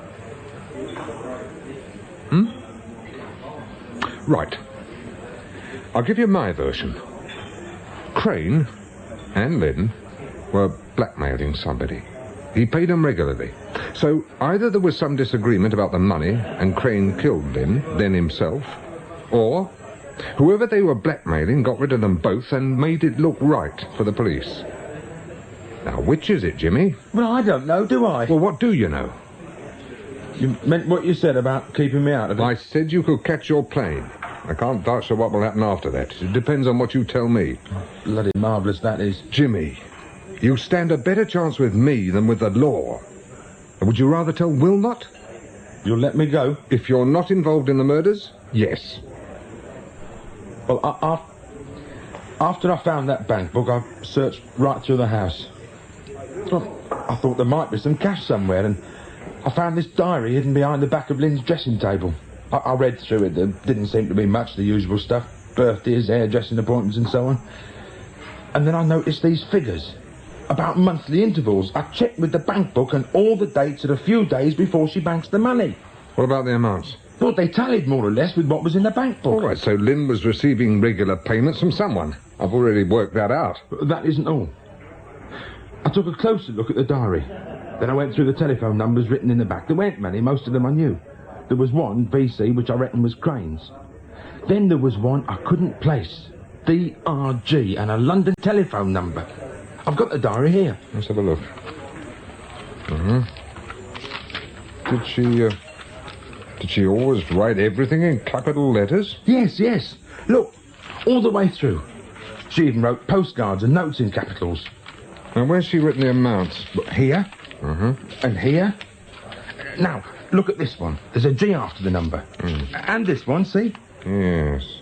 Right. I'll give you my version. Crane and Lynn were blackmailing somebody. He paid them regularly. So either there was some disagreement about the money and Crane killed Lynn, then himself, or whoever they were blackmailing got rid of them both and made it look right for the police. Now, which is it, Jimmy? Well, I don't know, do I? Well, what do you know? You meant what you said about keeping me out of it? I said you could catch your plane. I can't vouch for what will happen after that. It depends on what you tell me. Bloody marvellous, that is. Jimmy, you stand a better chance with me than with the law. Would you rather tell Wilmot? You'll let me go? If you're not involved in the murders, yes. Well, after I found that bank book, I searched right through the house. Well, I thought there might be some cash somewhere, and I found this diary hidden behind the back of Lynn's dressing table. I read through it. There didn't seem to be much, the usual stuff. Birthdays, hairdressing appointments and so on. And then I noticed these figures. About monthly intervals. I checked with the bank book and all the dates are a few days before she banks the money. What about the amounts? Well, they tallied more or less with what was in the bank book. All right, so Lynn was receiving regular payments from someone. I've already worked that out. But that isn't all. I took a closer look at the diary. Then I went through the telephone numbers written in the back. There weren't many, most of them I knew. There was one, BC, which I reckon was Crane's. Then there was one I couldn't place. DRG and a London telephone number. I've got the diary here. Let's have a look. Did she always write everything in capital letters? Yes. Look, all the way through. She even wrote postcards and notes in capitals. Now, where's she written the amounts? Here. And here. Now, look at this one. There's a G after the number. And this one, see? Yes.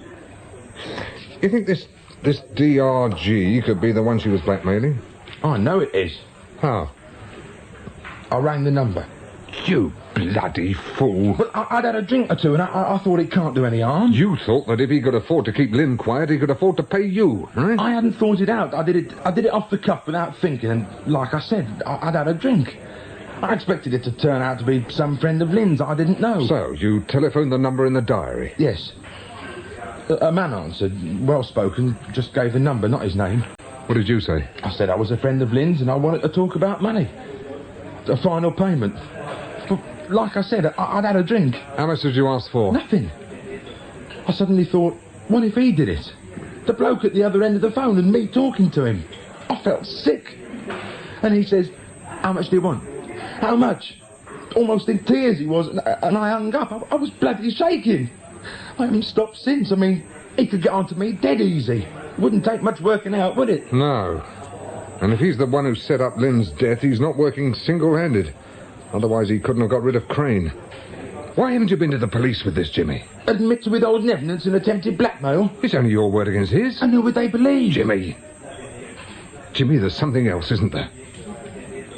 You think this DRG could be the one she was blackmailing? I know it is. How? I rang the number. You bloody fool. Well, I'd had a drink or two and I thought it can't do any harm. You thought that if he could afford to keep Lynn quiet, he could afford to pay you, right? I hadn't thought it out. I did it off the cuff without thinking, and like I said, I'd had a drink. I expected it to turn out to be some friend of Lynn's I didn't know. So, you telephoned the number in the diary? Yes. A man answered, well-spoken, just gave the number, not his name. What did you say? I said I was a friend of Lynn's and I wanted to talk about money. A final payment. But like I said, I'd had a drink. How much did you ask for? Nothing. I suddenly thought, what if he did it? The bloke at the other end of the phone and me talking to him. I felt sick. And he says, how much do you want? How much? Almost in tears he was, and I hung up. I was bloody shaking. I haven't stopped since. I mean, he could get on to me dead easy. It wouldn't take much working out, would it? No. And if he's the one who set up Lynn's death, he's not working single-handed. Otherwise, he couldn't have got rid of Crane. Why haven't you been to the police with this, Jimmy? Admit to withholding evidence and attempted blackmail? It's only your word against his. And who would they believe? Jimmy, there's something else, isn't there?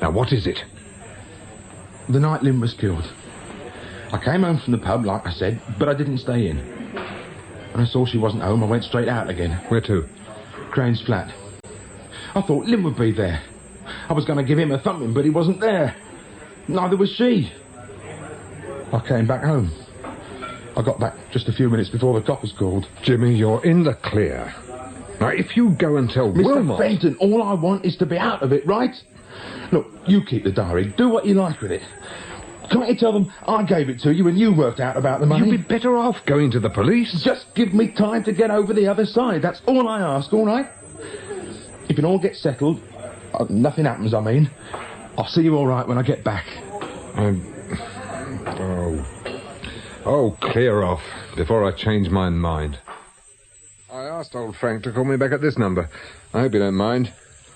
Now, what is it? The night Lynn was killed. I came home from the pub, like I said, but I didn't stay in. When I saw she wasn't home, I went straight out again. Where to? Crane's flat. I thought Lynn would be there. I was going to give him a thumping, but he wasn't there. Neither was she. I came back home. I got back just a few minutes before the coppers called. Jimmy, you're in the clear. Now, if you go and tell Wilmot... Mr. Fenton, all I want is to be out of it, right? Look, you keep the diary. Do what you like with it. Can't you tell them I gave it to you and you worked out about the money? You'd be better off going to the police. Just give me time to get over the other side. That's all I ask, all right? If it all gets settled, nothing happens, I mean, I'll see you all right when I get back. Clear off before I change my mind. I asked old Frank to call me back at this number. I hope you don't mind.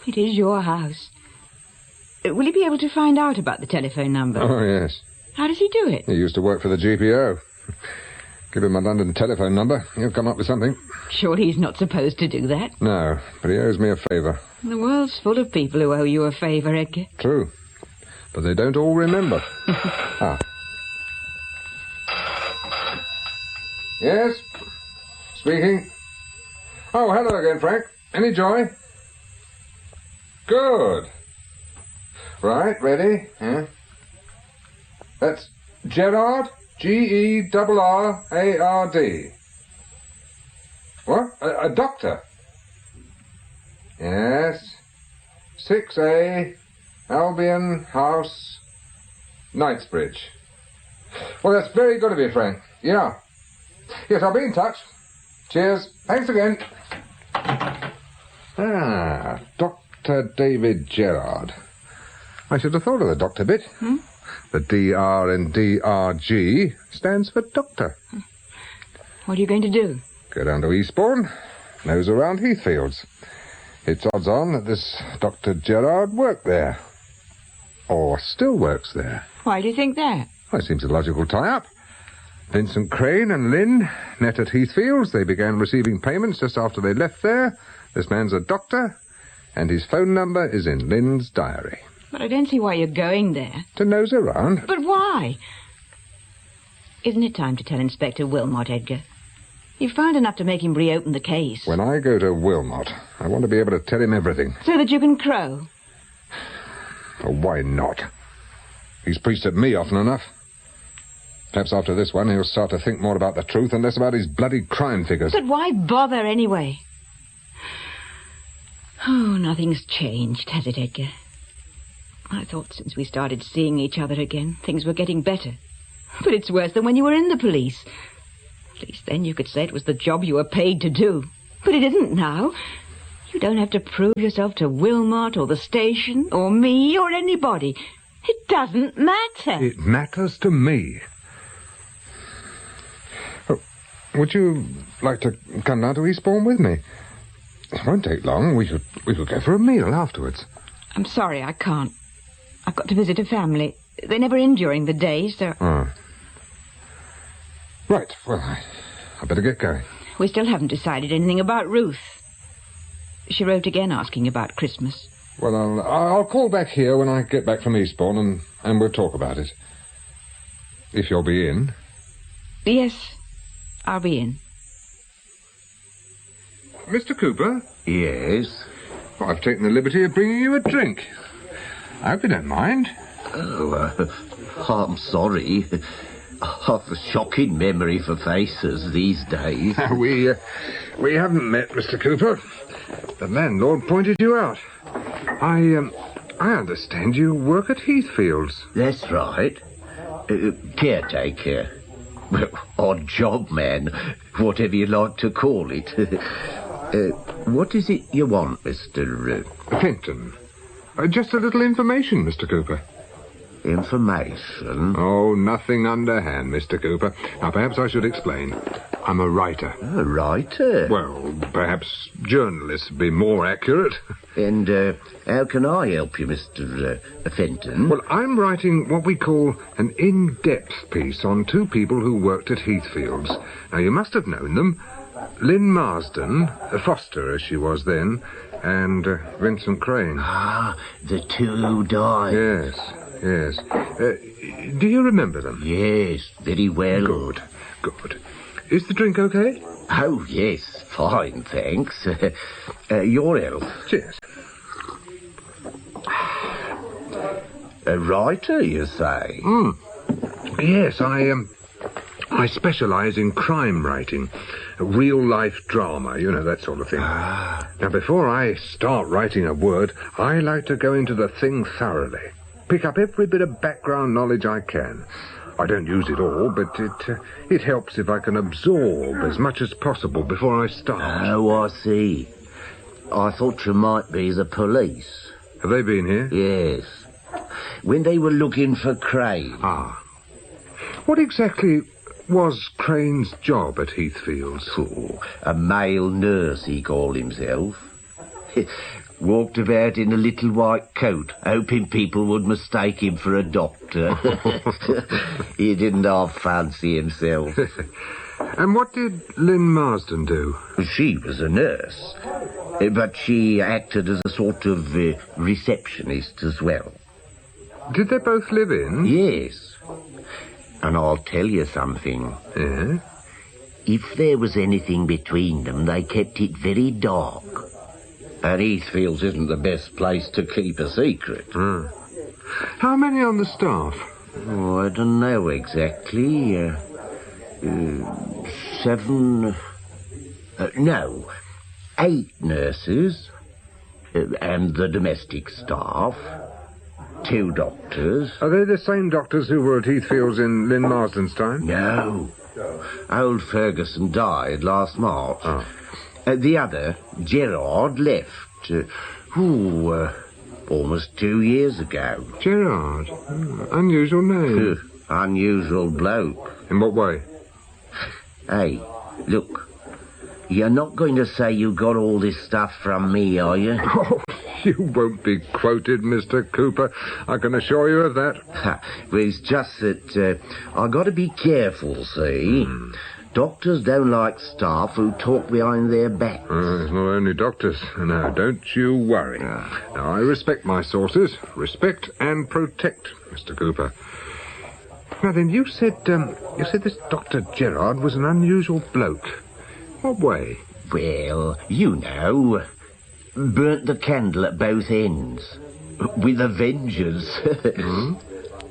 It is your house. Will you be able to find out about the telephone number? Oh, yes. How does he do it? He used to work for the GPO. Give him my London telephone number. He'll come up with something. Surely he's not supposed to do that. No, but he owes me a favour. The world's full of people who owe you a favour, Edgar. True. But they don't all remember. Yes? Speaking. Oh, hello again, Frank. Any joy? Good. Right, ready? Yeah. That's Gerard, Gerrard. What? A doctor? Yes. 6A, Albion House, Knightsbridge. Well, that's very good of you, Frank. Yeah. Yes, I'll be in touch. Cheers. Thanks again. Dr. David Gerrard. I should have thought of the doctor bit. The DR in DRG stands for doctor. What are you going to do? Go down to Eastbourne, nose around Heathfields. It's odds on that this Dr. Gerard worked there. Or still works there. Why do you think that? Well, it seems a logical tie-up. Vincent Crane and Lynn met at Heathfields. They began receiving payments just after they left there. This man's a doctor, and his phone number is in Lynn's diary. But I don't see why you're going there. To nose around. But why? Isn't it time to tell Inspector Wilmot, Edgar? You've found enough to make him reopen the case. When I go to Wilmot, I want to be able to tell him everything. So that you can crow? Well, why not? He's preached at me often enough. Perhaps after this one, he'll start to think more about the truth and less about his bloody crime figures. But why bother anyway? Oh, nothing's changed, has it, Edgar? I thought since we started seeing each other again, things were getting better. But it's worse than when you were in the police. At least then you could say it was the job you were paid to do. But it isn't now. You don't have to prove yourself to Wilmot or the station or me or anybody. It doesn't matter. It matters to me. Oh, would you like to come down to Eastbourne with me? It won't take long. We could go for a meal afterwards. I'm sorry, I can't. I've got to visit a family. They're never in during the day, so... Oh. Right, well, I better get going. We still haven't decided anything about Ruth. She wrote again asking about Christmas. Well, I'll call back here when I get back from Eastbourne and we'll talk about it. If you'll be in. Yes, I'll be in. Mr. Cooper? Yes? Well, I've taken the liberty of bringing you a drink. I hope you don't mind. Oh, I'm sorry. I've a shocking memory for faces these days. We haven't met, Mr. Cooper. The landlord pointed you out. I understand you work at Heathfields. That's right. Caretaker. Well, odd job, man. Whatever you like to call it. What is it you want, Mr. Fenton. Just a little information, Mr. Cooper. Information? Oh, nothing underhand, Mr. Cooper. Now, perhaps I should explain. I'm a writer. A writer? Well, perhaps journalists would be more accurate. And how can I help you, Mr. Fenton? Well, I'm writing what we call an in-depth piece on two people who worked at Heathfields. Now, you must have known them. Lynn Marsden, Foster as she was then, and Vincent Crane. Ah, the two who died. Yes. Do you remember them? Yes, very well. Good. Is the drink okay? Oh, yes, fine, thanks. Your health. Cheers. A writer, you say? Yes, I specialise in crime writing. Real-life drama, you know, that sort of thing. Now, before I start writing a word, I like to go into the thing thoroughly. Pick up every bit of background knowledge I can. I don't use it all, but it helps if I can absorb as much as possible before I start. Oh, I see. I thought you might be the police. Have they been here? Yes. When they were looking for Crane. Ah. What exactly was Crane's job at Heathfields? Oh, a male nurse, he called himself. Walked about in a little white coat, hoping people would mistake him for a doctor. He didn't half fancy himself. And what did Lynn Marsden do? She was a nurse, but she acted as a sort of receptionist as well. Did they both live in? Yes. And I'll tell you something. Yeah? If there was anything between them, they kept it very dark. And Heathfields isn't the best place to keep a secret. How many on the staff? Oh, I don't know exactly. 7... no, 8 nurses. And the domestic staff. 2 doctors. Are they the same doctors who were at Heathfields in Lynn Marsden's time? No. Old Ferguson died last March. Oh. The other, Gerard, left. almost 2 years ago. Gerard? Unusual name. Unusual bloke. In what way? Hey, look. You're not going to say you got all this stuff from me, are you? Oh, you won't be quoted, Mr. Cooper. I can assure you of that. Well, it's just that I got to be careful, see? Doctors don't like staff who talk behind their backs. It's not only doctors. No, don't you worry. Now, I respect my sources. Respect and protect, Mr. Cooper. Now then, you said this Dr. Gerard was an unusual bloke. What way? Well, you know, burnt the candle at both ends. With a vengeance.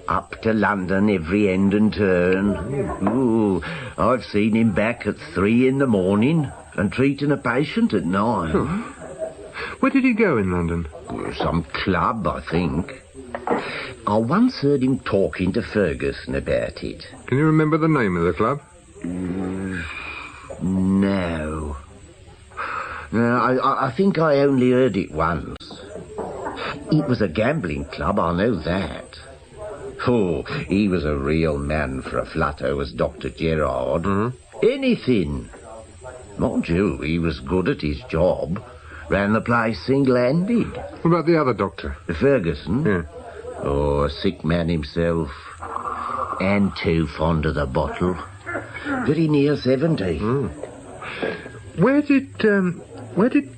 Up to London every end and turn. Ooh, I've seen him back at 3 in the morning and treating a patient at 9. Where did he go in London? Some club, I think. I once heard him talking to Ferguson about it. Can you remember the name of the club? No. I think I only heard it once. It was a gambling club, I know that. Oh, he was a real man for a flutter, was Dr. Gerard. Anything. Mind you, he was good at his job. Ran the place single-handed. What about the other doctor? Ferguson? Yeah. Oh, a sick man himself. And too fond of the bottle. Very near 70. Where did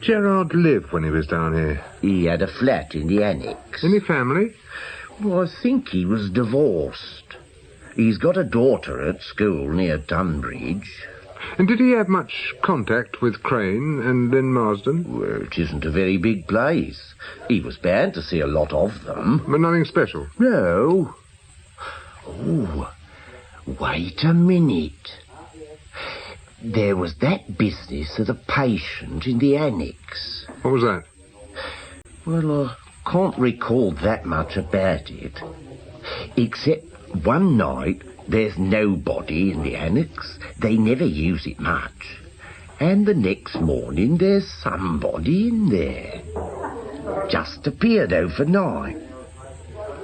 Gerard live when he was down here? He had a flat in the annex. Any family? Well, I think he was divorced. He's got a daughter at school near Tunbridge. And did he have much contact with Crane and then Marsden? Well, it isn't a very big place. He was bound to see a lot of them. But nothing special? No. Oh, wait a minute. There was that business of the patient in the annex. What was that? Well, I can't recall that much about it. Except one night, there's nobody in the annex. They never use it much. And the next morning, there's somebody in there. Just appeared overnight.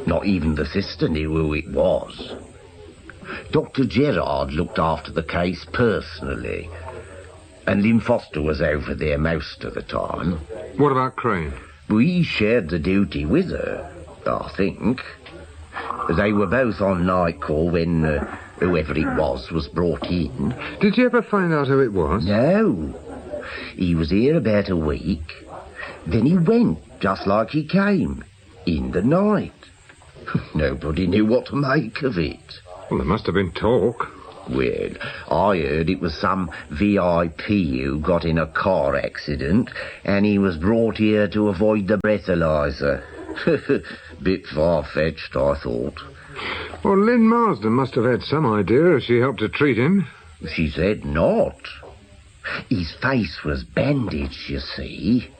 Not even the sister knew who it was. Dr. Gerard looked after the case personally. And Lynn Foster was over there most of the time. What about Crane? We shared the duty with her, I think. They were both on night call when whoever it was brought in. Did you ever find out who it was? No. He was here about a week. Then he went, just like he came, in the night. Nobody knew what to make of it. Well, there must have been talk. Well, I heard it was some VIP who got in a car accident and he was brought here to avoid the breathalyzer. Bit far-fetched, I thought. Well, Lynn Marsden must have had some idea if she helped to treat him. She said not. His face was bandaged, you see.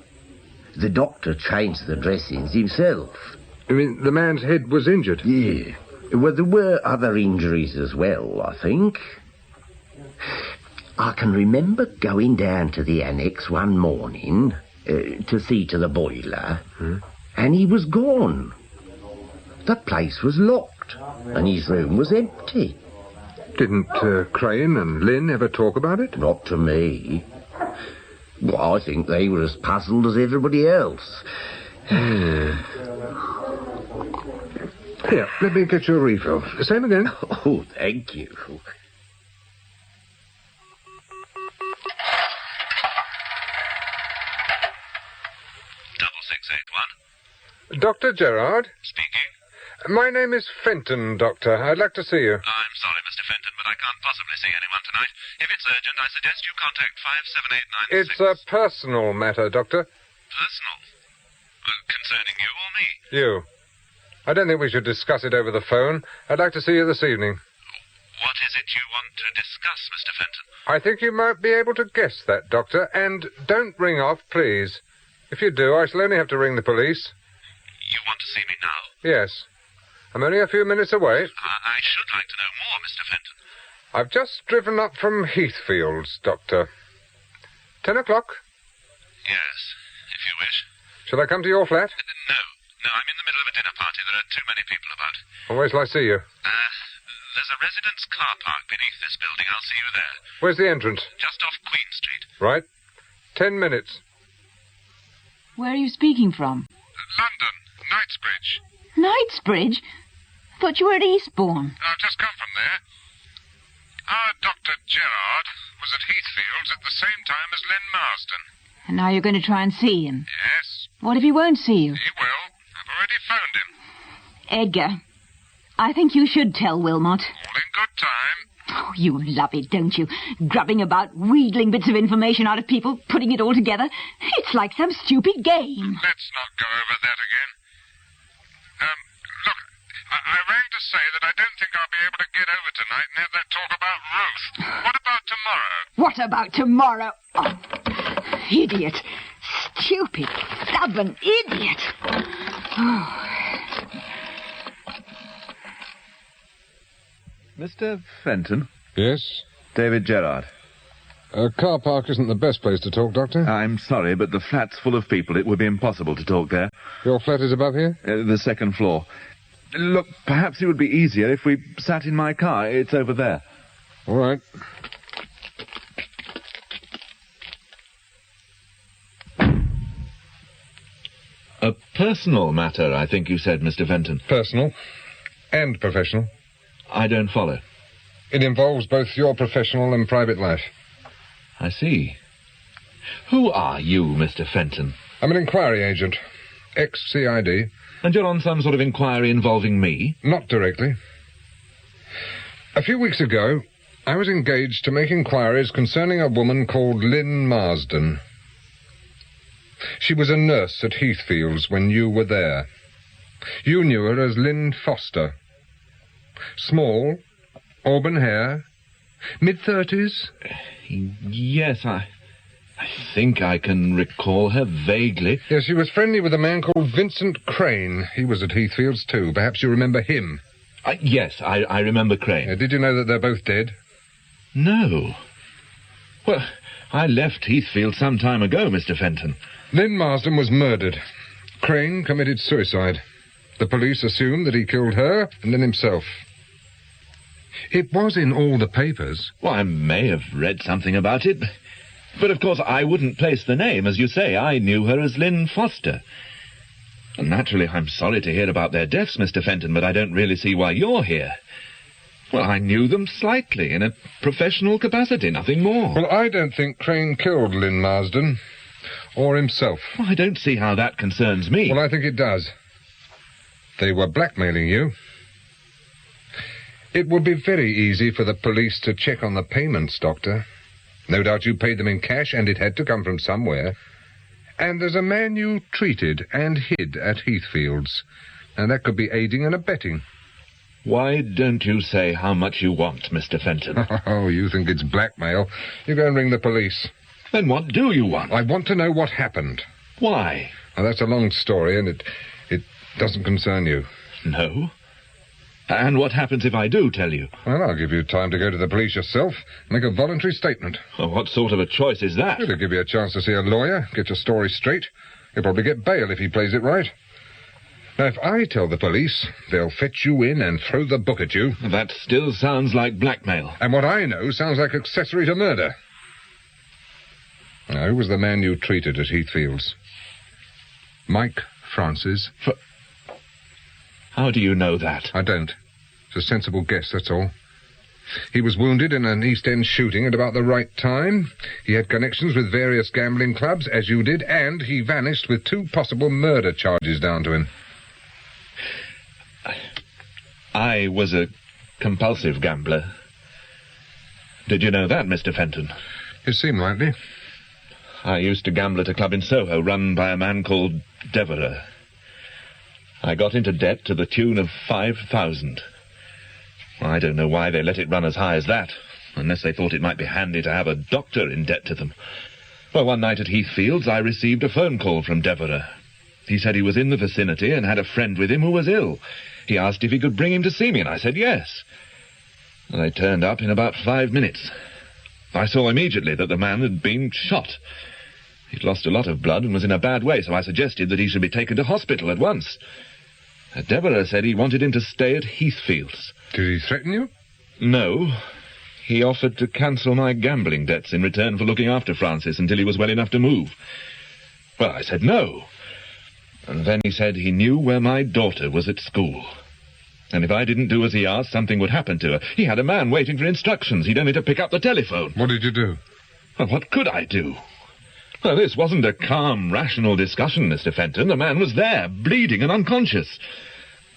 The doctor changed the dressings himself. You mean the man's head was injured? Yeah. Well, there were other injuries as well, I think. I can remember going down to the annex one morning to see to the boiler, and he was gone. The place was locked, and his room was empty. Didn't Crane and Lynn ever talk about it? Not to me. Well, I think they were as puzzled as everybody else. Here, let me get you a refill. Same again. Oh, thank you. 6681. Dr. Gerard? Speaking. My name is Fenton, Doctor. I'd like to see you. I'm sorry, Mr. Fenton, but I can't possibly see anyone tonight. If it's urgent, I suggest you contact 57896. It's a personal matter, Doctor. Personal? Concerning you or me? You. I don't think we should discuss it over the phone. I'd like to see you this evening. What is it you want to discuss, Mr. Fenton? I think you might be able to guess that, Doctor. And don't ring off, please. If you do, I shall only have to ring the police. You want to see me now? Yes. I'm only a few minutes away. I should like to know more, Mr. Fenton. I've just driven up from Heathfields, Doctor. 10 o'clock? Yes, if you wish. Shall I come to your flat? No, I'm in the middle of a dinner party. There are too many people about. Well, where shall I see you? There's a residence car park beneath this building. I'll see you there. Where's the entrance? Just off Queen Street. Right. 10 minutes. Where are you speaking from? London, Knightsbridge. Knightsbridge? I thought you were at Eastbourne. I've just come from there. Our Dr. Gerard was at Heathfield's at the same time as Len Marsden. And now you're going to try and see him? Yes. What if he won't see you? He will. I've already phoned him. Edgar, I think you should tell Wilmot. All in good time. Oh, you love it, don't you? Grubbing about, wheedling bits of information out of people, putting it all together. It's like some stupid game. Let's not go over that again. Look, I rang to say that I don't think I'll be able to get over tonight and have that talk about Ruth. What about tomorrow? What about tomorrow? Oh, idiot. Stupid, stubborn idiot. Oh. Mr. Fenton? Yes? David Gerard. A car park isn't the best place to talk, Doctor. I'm sorry, but the flat's full of people. It would be impossible to talk there. Your flat is above here? The second floor. Look, perhaps it would be easier if we sat in my car. It's over there. All right. A personal matter, I think you said, Mr. Fenton. Personal and professional. I don't follow. It involves both your professional and private life. I see. Who are you, Mr. Fenton? I'm an inquiry agent. Ex-CID. And you're on some sort of inquiry involving me? Not directly. A few weeks ago, I was engaged to make inquiries concerning a woman called Lynn Marsden. She was a nurse at Heathfield's when you were there. You knew her as Lynn Foster. Small, auburn hair, mid-30s? Yes, I think I can recall her vaguely. Yes, she was friendly with a man called Vincent Crane. He was at Heathfield's too. Perhaps you remember him. Yes, I remember Crane. Did you know that they're both dead? No. Well, I left Heathfield some time ago, Mr. Fenton. Lynn Marsden was murdered. Crane committed suicide. The police assumed that he killed her and then himself. It was in all the papers. Well, I may have read something about it. But, of course, I wouldn't place the name. As you say, I knew her as Lynn Foster. And naturally, I'm sorry to hear about their deaths, Mr. Fenton, but I don't really see why you're here. Well, I knew them slightly, in a professional capacity, nothing more. Well, I don't think Crane killed Lynn Marsden. Or himself. Well, I don't see how that concerns me. Well, I think it does. They were blackmailing you. It would be very easy for the police to check on the payments, Doctor. No doubt you paid them in cash, and it had to come from somewhere. And there's a man you treated and hid at Heathfield's. And that could be aiding and abetting. Why don't you say how much you want, Mr. Fenton? Oh, you think it's blackmail. You go and ring the police. Then what do you want? I want to know what happened. Why? Now, that's a long story, and it doesn't concern you. No? And what happens if I do tell you? Well, I'll give you time to go to the police yourself, make a voluntary statement. Well, what sort of a choice is that? It'll give you a chance to see a lawyer, get your story straight. You'll probably get bail if he plays it right. Now, if I tell the police, they'll fetch you in and throw the book at you. That still sounds like blackmail. And what I know sounds like accessory to murder. Now, who was the man you treated at Heathfield's? Mike Francis. How do you know that? I don't. It's a sensible guess, that's all. He was wounded in an East End shooting at about the right time. He had connections with various gambling clubs, as you did, and he vanished with 2 possible murder charges down to him. I was a compulsive gambler. Did you know that, Mr. Fenton? It seemed likely. I used to gamble at a club in Soho run by a man called Devereux. I got into debt to the tune of 5,000. I don't know why they let it run as high as that, unless they thought it might be handy to have a doctor in debt to them. Well, one night at Heathfield's, I received a phone call from Devereux. He said he was in the vicinity and had a friend with him who was ill. He asked if he could bring him to see me, and I said yes. And they turned up in about 5 minutes. I saw immediately that the man had been shot. He'd lost a lot of blood and was in a bad way, so I suggested that he should be taken to hospital at once. Deborah said he wanted him to stay at Heathfield's. Did he threaten you? No. He offered to cancel my gambling debts in return for looking after Francis until he was well enough to move. Well, I said no. And then he said he knew where my daughter was at school. And if I didn't do as he asked, something would happen to her. He had a man waiting for instructions. He'd only to pick up the telephone. What did you do? Well, what could I do? Well, this wasn't a calm, rational discussion, Mr. Fenton. The man was there, bleeding and unconscious.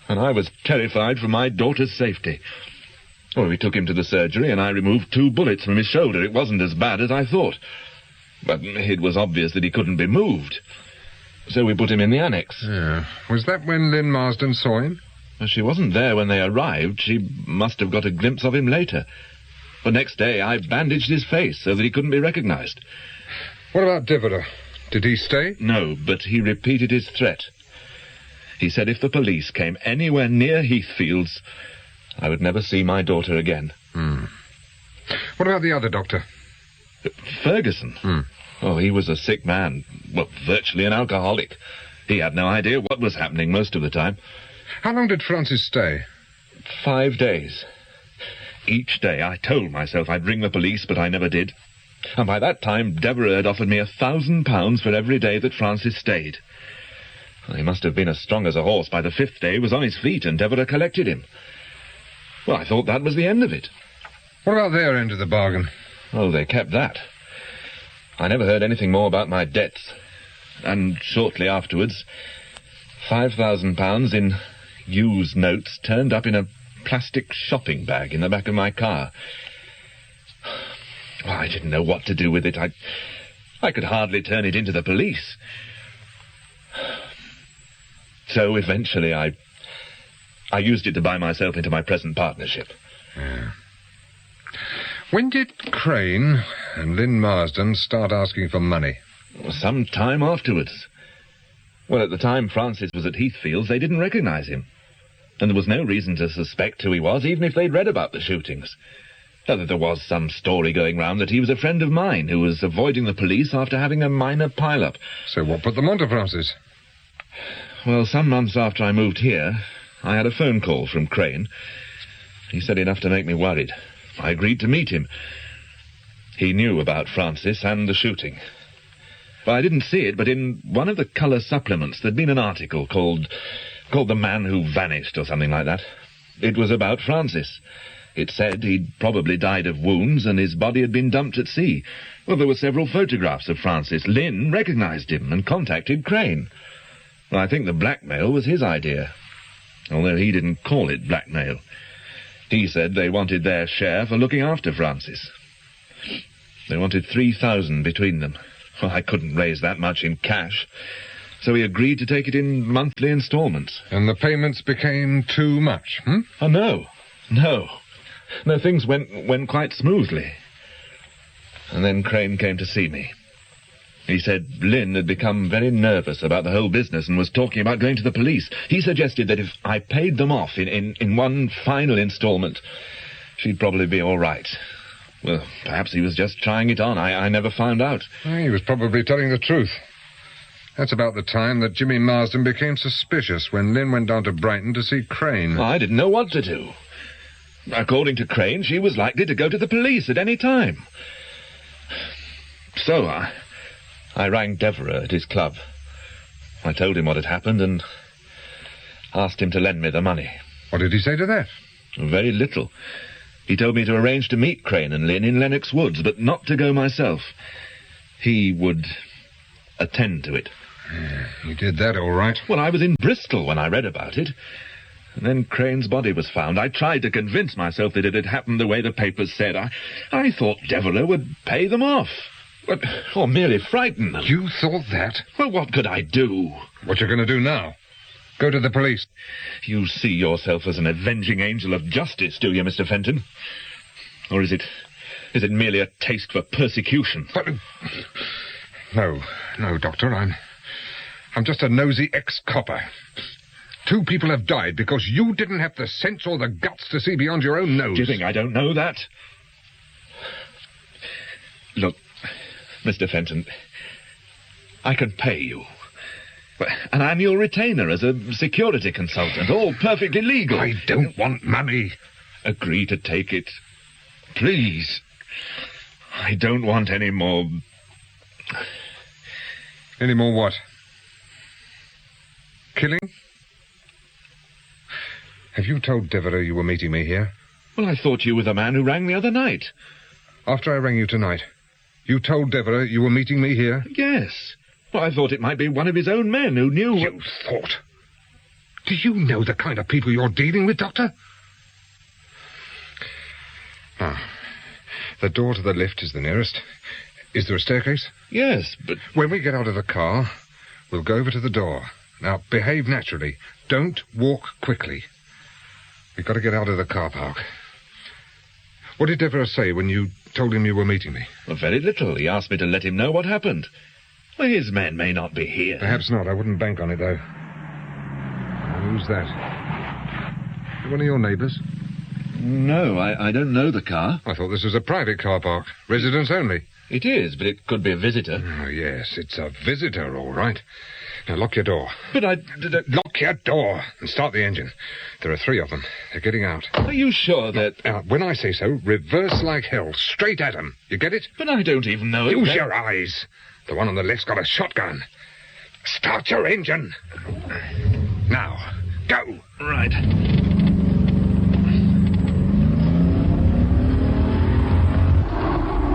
And I was terrified for my daughter's safety. Well, we took him to the surgery, and I removed 2 bullets from his shoulder. It wasn't as bad as I thought. But it was obvious that he couldn't be moved. So we put him in the annex. Yeah. Was that when Lynn Marsden saw him? Well, she wasn't there when they arrived. She must have got a glimpse of him later. The next day, I bandaged his face so that he couldn't be recognized. What about Devereux? Did he stay? No, but he repeated his threat. He said if the police came anywhere near Heathfields, I would never see my daughter again. What about the other doctor? Ferguson? Oh, he was a sick man. Well, virtually an alcoholic. He had no idea what was happening most of the time. How long did Francis stay? 5 days. Each day I told myself I'd ring the police, but I never did. And by that time, Deborah had offered me £1,000 for every day that Francis stayed. He must have been as strong as a horse. By the 5th day, he was on his feet, and Deborah collected him. Well, I thought that was the end of it. What about their end of the bargain? Oh, they kept that. I never heard anything more about my debts. And shortly afterwards, £5,000 in used notes turned up in a plastic shopping bag in the back of my car. Well, I didn't know what to do with it. I could hardly turn it into the police. So eventually I used it to buy myself into my present partnership. Yeah. When did Crane and Lynn Marsden start asking for money? Some time afterwards. Well, at the time Francis was at Heathfields, they didn't recognize him. And there was no reason to suspect who he was, even if they'd read about the shootings. Though there was some story going round that he was a friend of mine who was avoiding the police after having a minor pile-up. So what put them on to Francis? Well, some months after I moved here, I had a phone call from Crane. He said enough to make me worried. I agreed to meet him. He knew about Francis and the shooting. Well, I didn't see it, but in one of the colour supplements there'd been an article called The Man Who Vanished, or something like that. It was about Francis. It said he'd probably died of wounds and his body had been dumped at sea. Well, there were several photographs of Francis. Lynn recognised him and contacted Crane. Well, I think the blackmail was his idea, although he didn't call it blackmail. He said they wanted their share for looking after Francis. They wanted $3,000 between them. Well, I couldn't raise that much in cash, so he agreed to take it in monthly instalments. And the payments became too much, Oh, no, things went quite smoothly. And then Crane came to see me. He said Lynn had become very nervous about the whole business and was talking about going to the police. He suggested that if I paid them off in one final instalment, she'd probably be all right. Well, perhaps he was just trying it on. I never found out. He was probably telling the truth. That's about the time that Jimmy Marsden became suspicious when Lynn went down to Brighton to see Crane. I didn't know what to do. According to Crane, she was likely to go to the police at any time. So I rang Devereux at his club. I told him what had happened and asked him to lend me the money. What did he say to that? Very little. He told me to arrange to meet Crane and Lynn in Lennox Woods, but not to go myself. He would attend to it. Yeah, he did that all right. Well, I was in Bristol when I read about it. And then Crane's body was found. I tried to convince myself that it had happened the way the papers said. I thought Devereux would pay them off. Or merely frighten them. You thought that? Well, what could I do? What you going to do now? Go to the police. You see yourself as an avenging angel of justice, do you, Mr. Fenton? Or is it merely a taste for persecution? But, no, Doctor, I'm just a nosy ex-copper. 2 people have died because you didn't have the sense or the guts to see beyond your own nose. Do you think I don't know that? Look, Mr. Fenton, I can pay you. An annual retainer as a security consultant, all perfectly legal. I don't want money. Agree to take it. Please. I don't want any more... Any more what? Killing? Have you told Devereux you were meeting me here? Well, I thought you were the man who rang the other night. After I rang you tonight, you told Devereux you were meeting me here? Yes. Well, I thought it might be one of his own men who knew... You thought? Do you know the kind of people you're dealing with, Doctor? Ah, the door to the lift is the nearest. Is there a staircase? Yes, but... When we get out of the car, we'll go over to the door. Now, behave naturally. Don't walk quickly. We've got to get out of the car park. What did Devereux say when you told him you were meeting me? Well, very little. He asked me to let him know what happened. Well, his men may not be here. Perhaps not. I wouldn't bank on it, though. Who's that? One of your neighbours? No, I don't know the car. I thought this was a private car park. Residents only. It is, but it could be a visitor. Oh, yes, it's a visitor, all right. Now, lock your door. But Lock your door and start the engine. There are 3 of them. They're getting out. Are you sure that... Now, when I say so, reverse like hell. Straight at them. You get it? But I don't even know... Use your eyes. The one on the left's got a shotgun. Start your engine. Now, go. Right.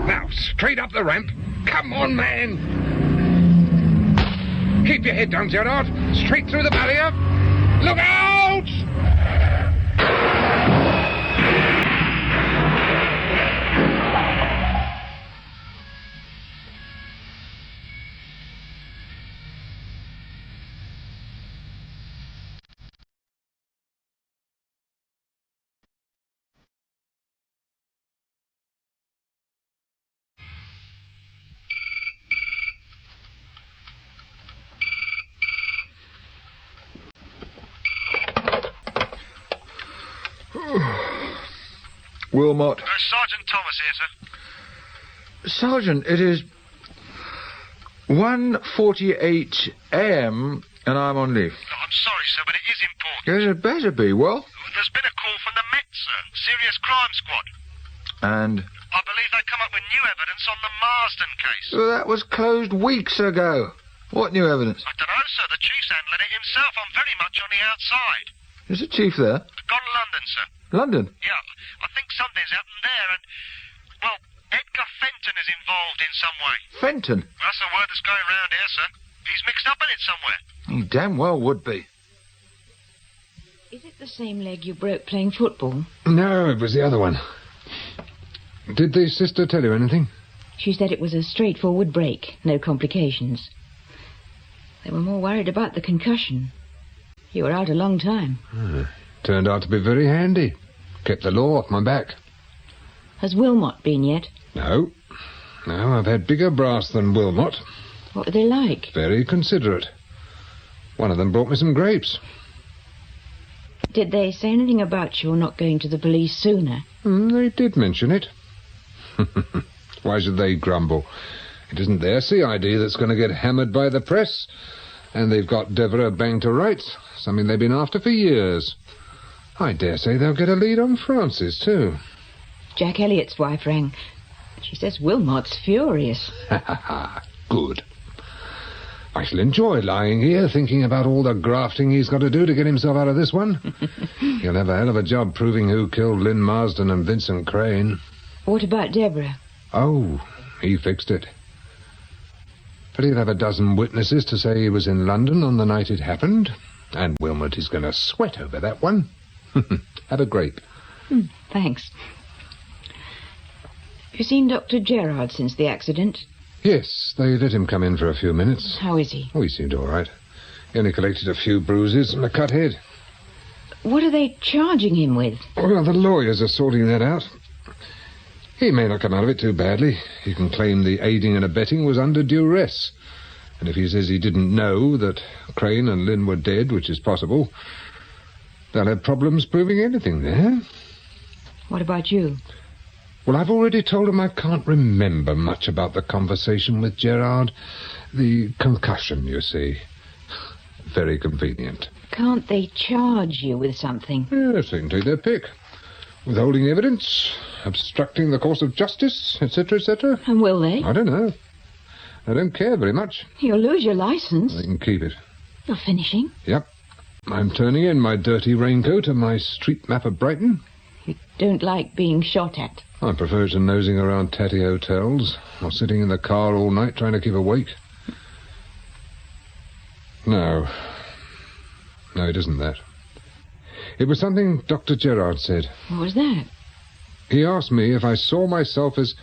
Now, straight up the ramp. Come on, man. Keep your head down, Gerard. Straight through the barrier. Look out! Wilmot. Sergeant Thomas here, sir. Sergeant, it is 1:48 a.m. and I'm on leave. I'm sorry, sir, but it is important. Yes, it better be. Well? There's been a call from the Met, sir. Serious crime squad. And? I believe they come up with new evidence on the Marsden case. Well, that was closed weeks ago. What new evidence? I don't know, sir. The chief's handling it himself. I'm very much on the outside. Is the chief there? Gone to London, sir. London? Yeah, I think something's happened there, and, well, Edgar Fenton is involved in some way. Fenton? That's the word that's going round here, sir. He's mixed up in it somewhere. He damn well would be. Is it the same leg you broke playing football? No, it was the other one. Did the sister tell you anything? She said it was a straightforward break, no complications. They were more worried about the concussion. You were out a long time. Turned out to be very handy. Kept the law off my back. Has Wilmot been yet? No. No, I've had bigger brass than Wilmot. What were they like? Very considerate. One of them brought me some grapes. Did they say anything about your not going to the police sooner? They did mention it. Why should they grumble? It isn't their CID that's going to get hammered by the press. And they've got Devereux banged to rights, something they've been after for years. I dare say they'll get a lead on Francis, too. Jack Elliott's wife rang. She says Wilmot's furious. Good. I shall enjoy lying here thinking about all the grafting he's got to do to get himself out of this one. He'll have a hell of a job proving who killed Lynn Marsden and Vincent Crane. What about Deborah? Oh, he fixed it. But he'll have a dozen witnesses to say he was in London on the night it happened, and Wilmot is going to sweat over that one. Have a grape. Thanks. Have you seen Dr. Gerard since the accident? Yes, they let him come in for a few minutes. How is he? Oh, he seemed all right. He only collected a few bruises and a cut head. What are they charging him with? Well, the lawyers are sorting that out. He may not come out of it too badly. He can claim the aiding and abetting was under duress. And if he says he didn't know that Crane and Lynn were dead, which is possible, they'll have problems proving anything there. What about you? Well, I've already told him I can't remember much about the conversation with Gerard. The concussion, you see. Very convenient. Can't they charge you with something? Yes, they can take their pick. Withholding evidence, obstructing the course of justice, etc., etc. And will they? I don't know. I don't care very much. You'll lose your license. They can keep it. You're finishing? Yep. I'm turning in my dirty raincoat and my street map of Brighton. You don't like being shot at? I prefer to nosing around tatty hotels or sitting in the car all night trying to keep awake. No, it isn't that. It was something Dr. Gerard said. What was that? He asked me if I saw myself as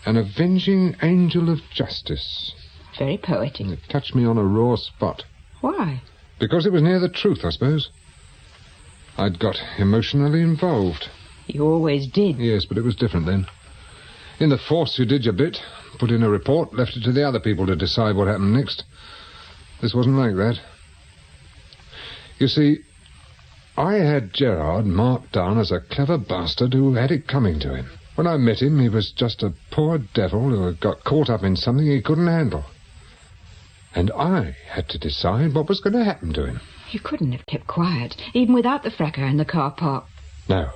an avenging angel of justice. Very poetic. It touched me on a raw spot. Why? Because it was near the truth, I suppose. I'd got emotionally involved. You always did. Yes, but it was different then. In the force, you did your bit, put in a report, left it to the other people to decide what happened next. This wasn't like that. You see, I had Gerard marked down as a clever bastard who had it coming to him. When I met him, he was just a poor devil who had got caught up in something he couldn't handle. And I had to decide what was going to happen to him. You couldn't have kept quiet, even without the fracas in the car park. No.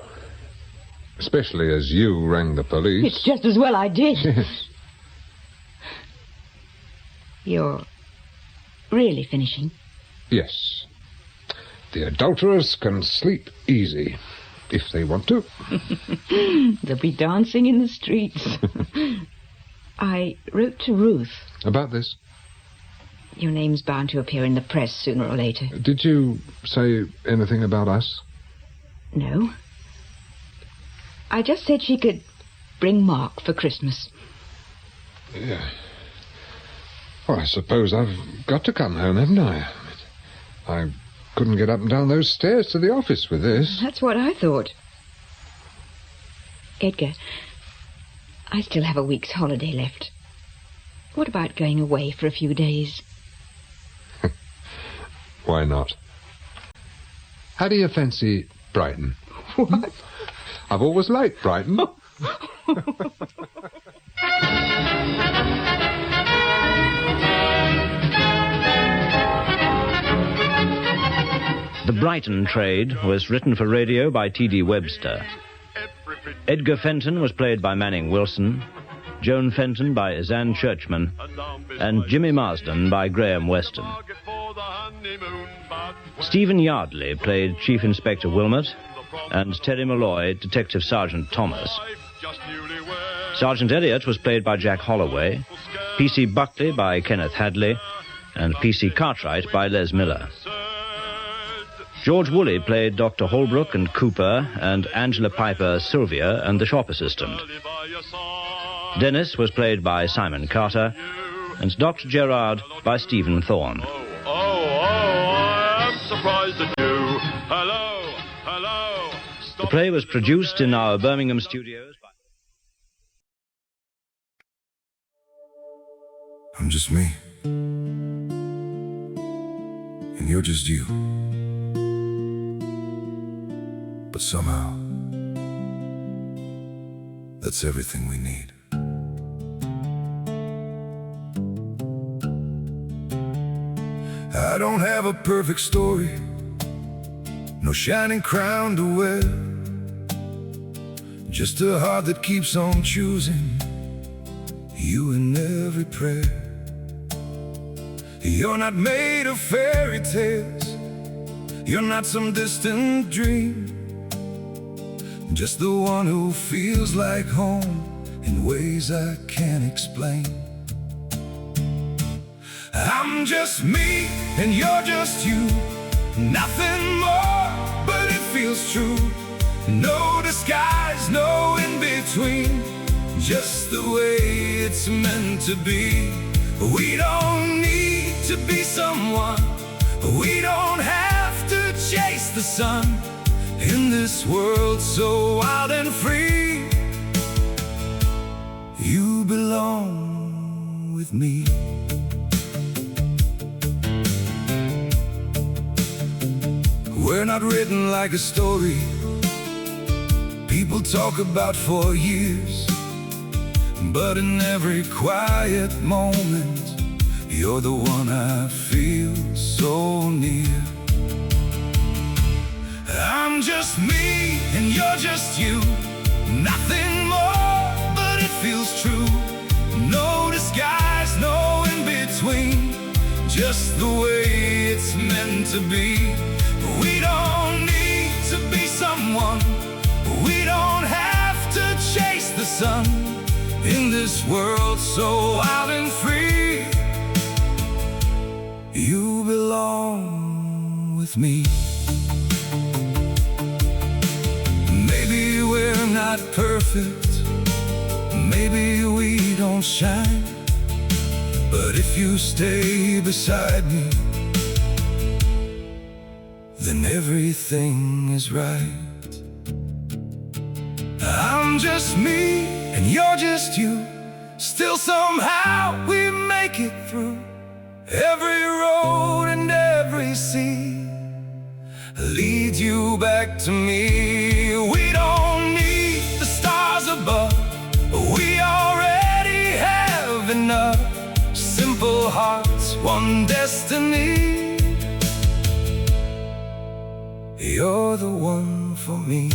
Especially as you rang the police. It's just as well I did. Yes. You're really finishing? Yes. The adulterers can sleep easy, if they want to. They'll be dancing in the streets. I wrote to Ruth. About this? Your name's bound to appear in the press sooner or later. Did you say anything about us? No. I just said she could bring Mark for Christmas. Yeah. Well, I suppose I've got to come home, haven't I? I couldn't get up and down those stairs to the office with this. That's what I thought. Edgar, I still have a week's holiday left. What about going away for a few days? Why not? How do you fancy Brighton? What? I've always liked Brighton. The Brighton Trade was written for radio by T.D. Webster. Edgar Fenton was played by Manning Wilson, Joan Fenton by Azanne Churchman, and Jimmy Marsden by Graham Weston. Stephen Yardley played Chief Inspector Wilmot, and Terry Malloy, Detective Sergeant Thomas. Sergeant Elliot was played by Jack Holloway, P.C. Buckley by Kenneth Hadley, and P.C. Cartwright by Les Miller. George Woolley played Dr. Holbrook and Cooper, and Angela Piper Sylvia and the shop assistant. Dennis was played by Simon Carter, and Dr. Gerard by Stephen Thorne. I'm surprised at you. Hello. The play was produced in our Birmingham studios by... I'm just me. And you're just you. But somehow, that's everything we need. I don't have a perfect story, no shining crown to wear, just a heart that keeps on choosing you in every prayer. You're not made of fairy tales, you're not some distant dream, just the one who feels like home in ways I can't explain. I'm just me and you're just you, nothing more, but it feels true. No disguise, no in-between, just the way it's meant to be. We don't need to be someone, we don't have to chase the sun. In this world so wild and free, you belong with me. We're not written like a story, people talk about for years. But in every quiet moment, you're the one I feel so near. I'm just me and you're just you. Nothing more, but it feels true. No disguise, no in between. Just the way it's meant to be. We don't need to be someone. We don't have to chase the sun. In this world so wild and free, you belong with me. Maybe we're not perfect, maybe we don't shine, but if you stay beside me, then everything is right. I'm just me and you're just you. Still somehow we make it through every road and every sea. Lead you back to me. We don't need the stars above. We already have enough. Simple hearts, one destiny. You're the one for me.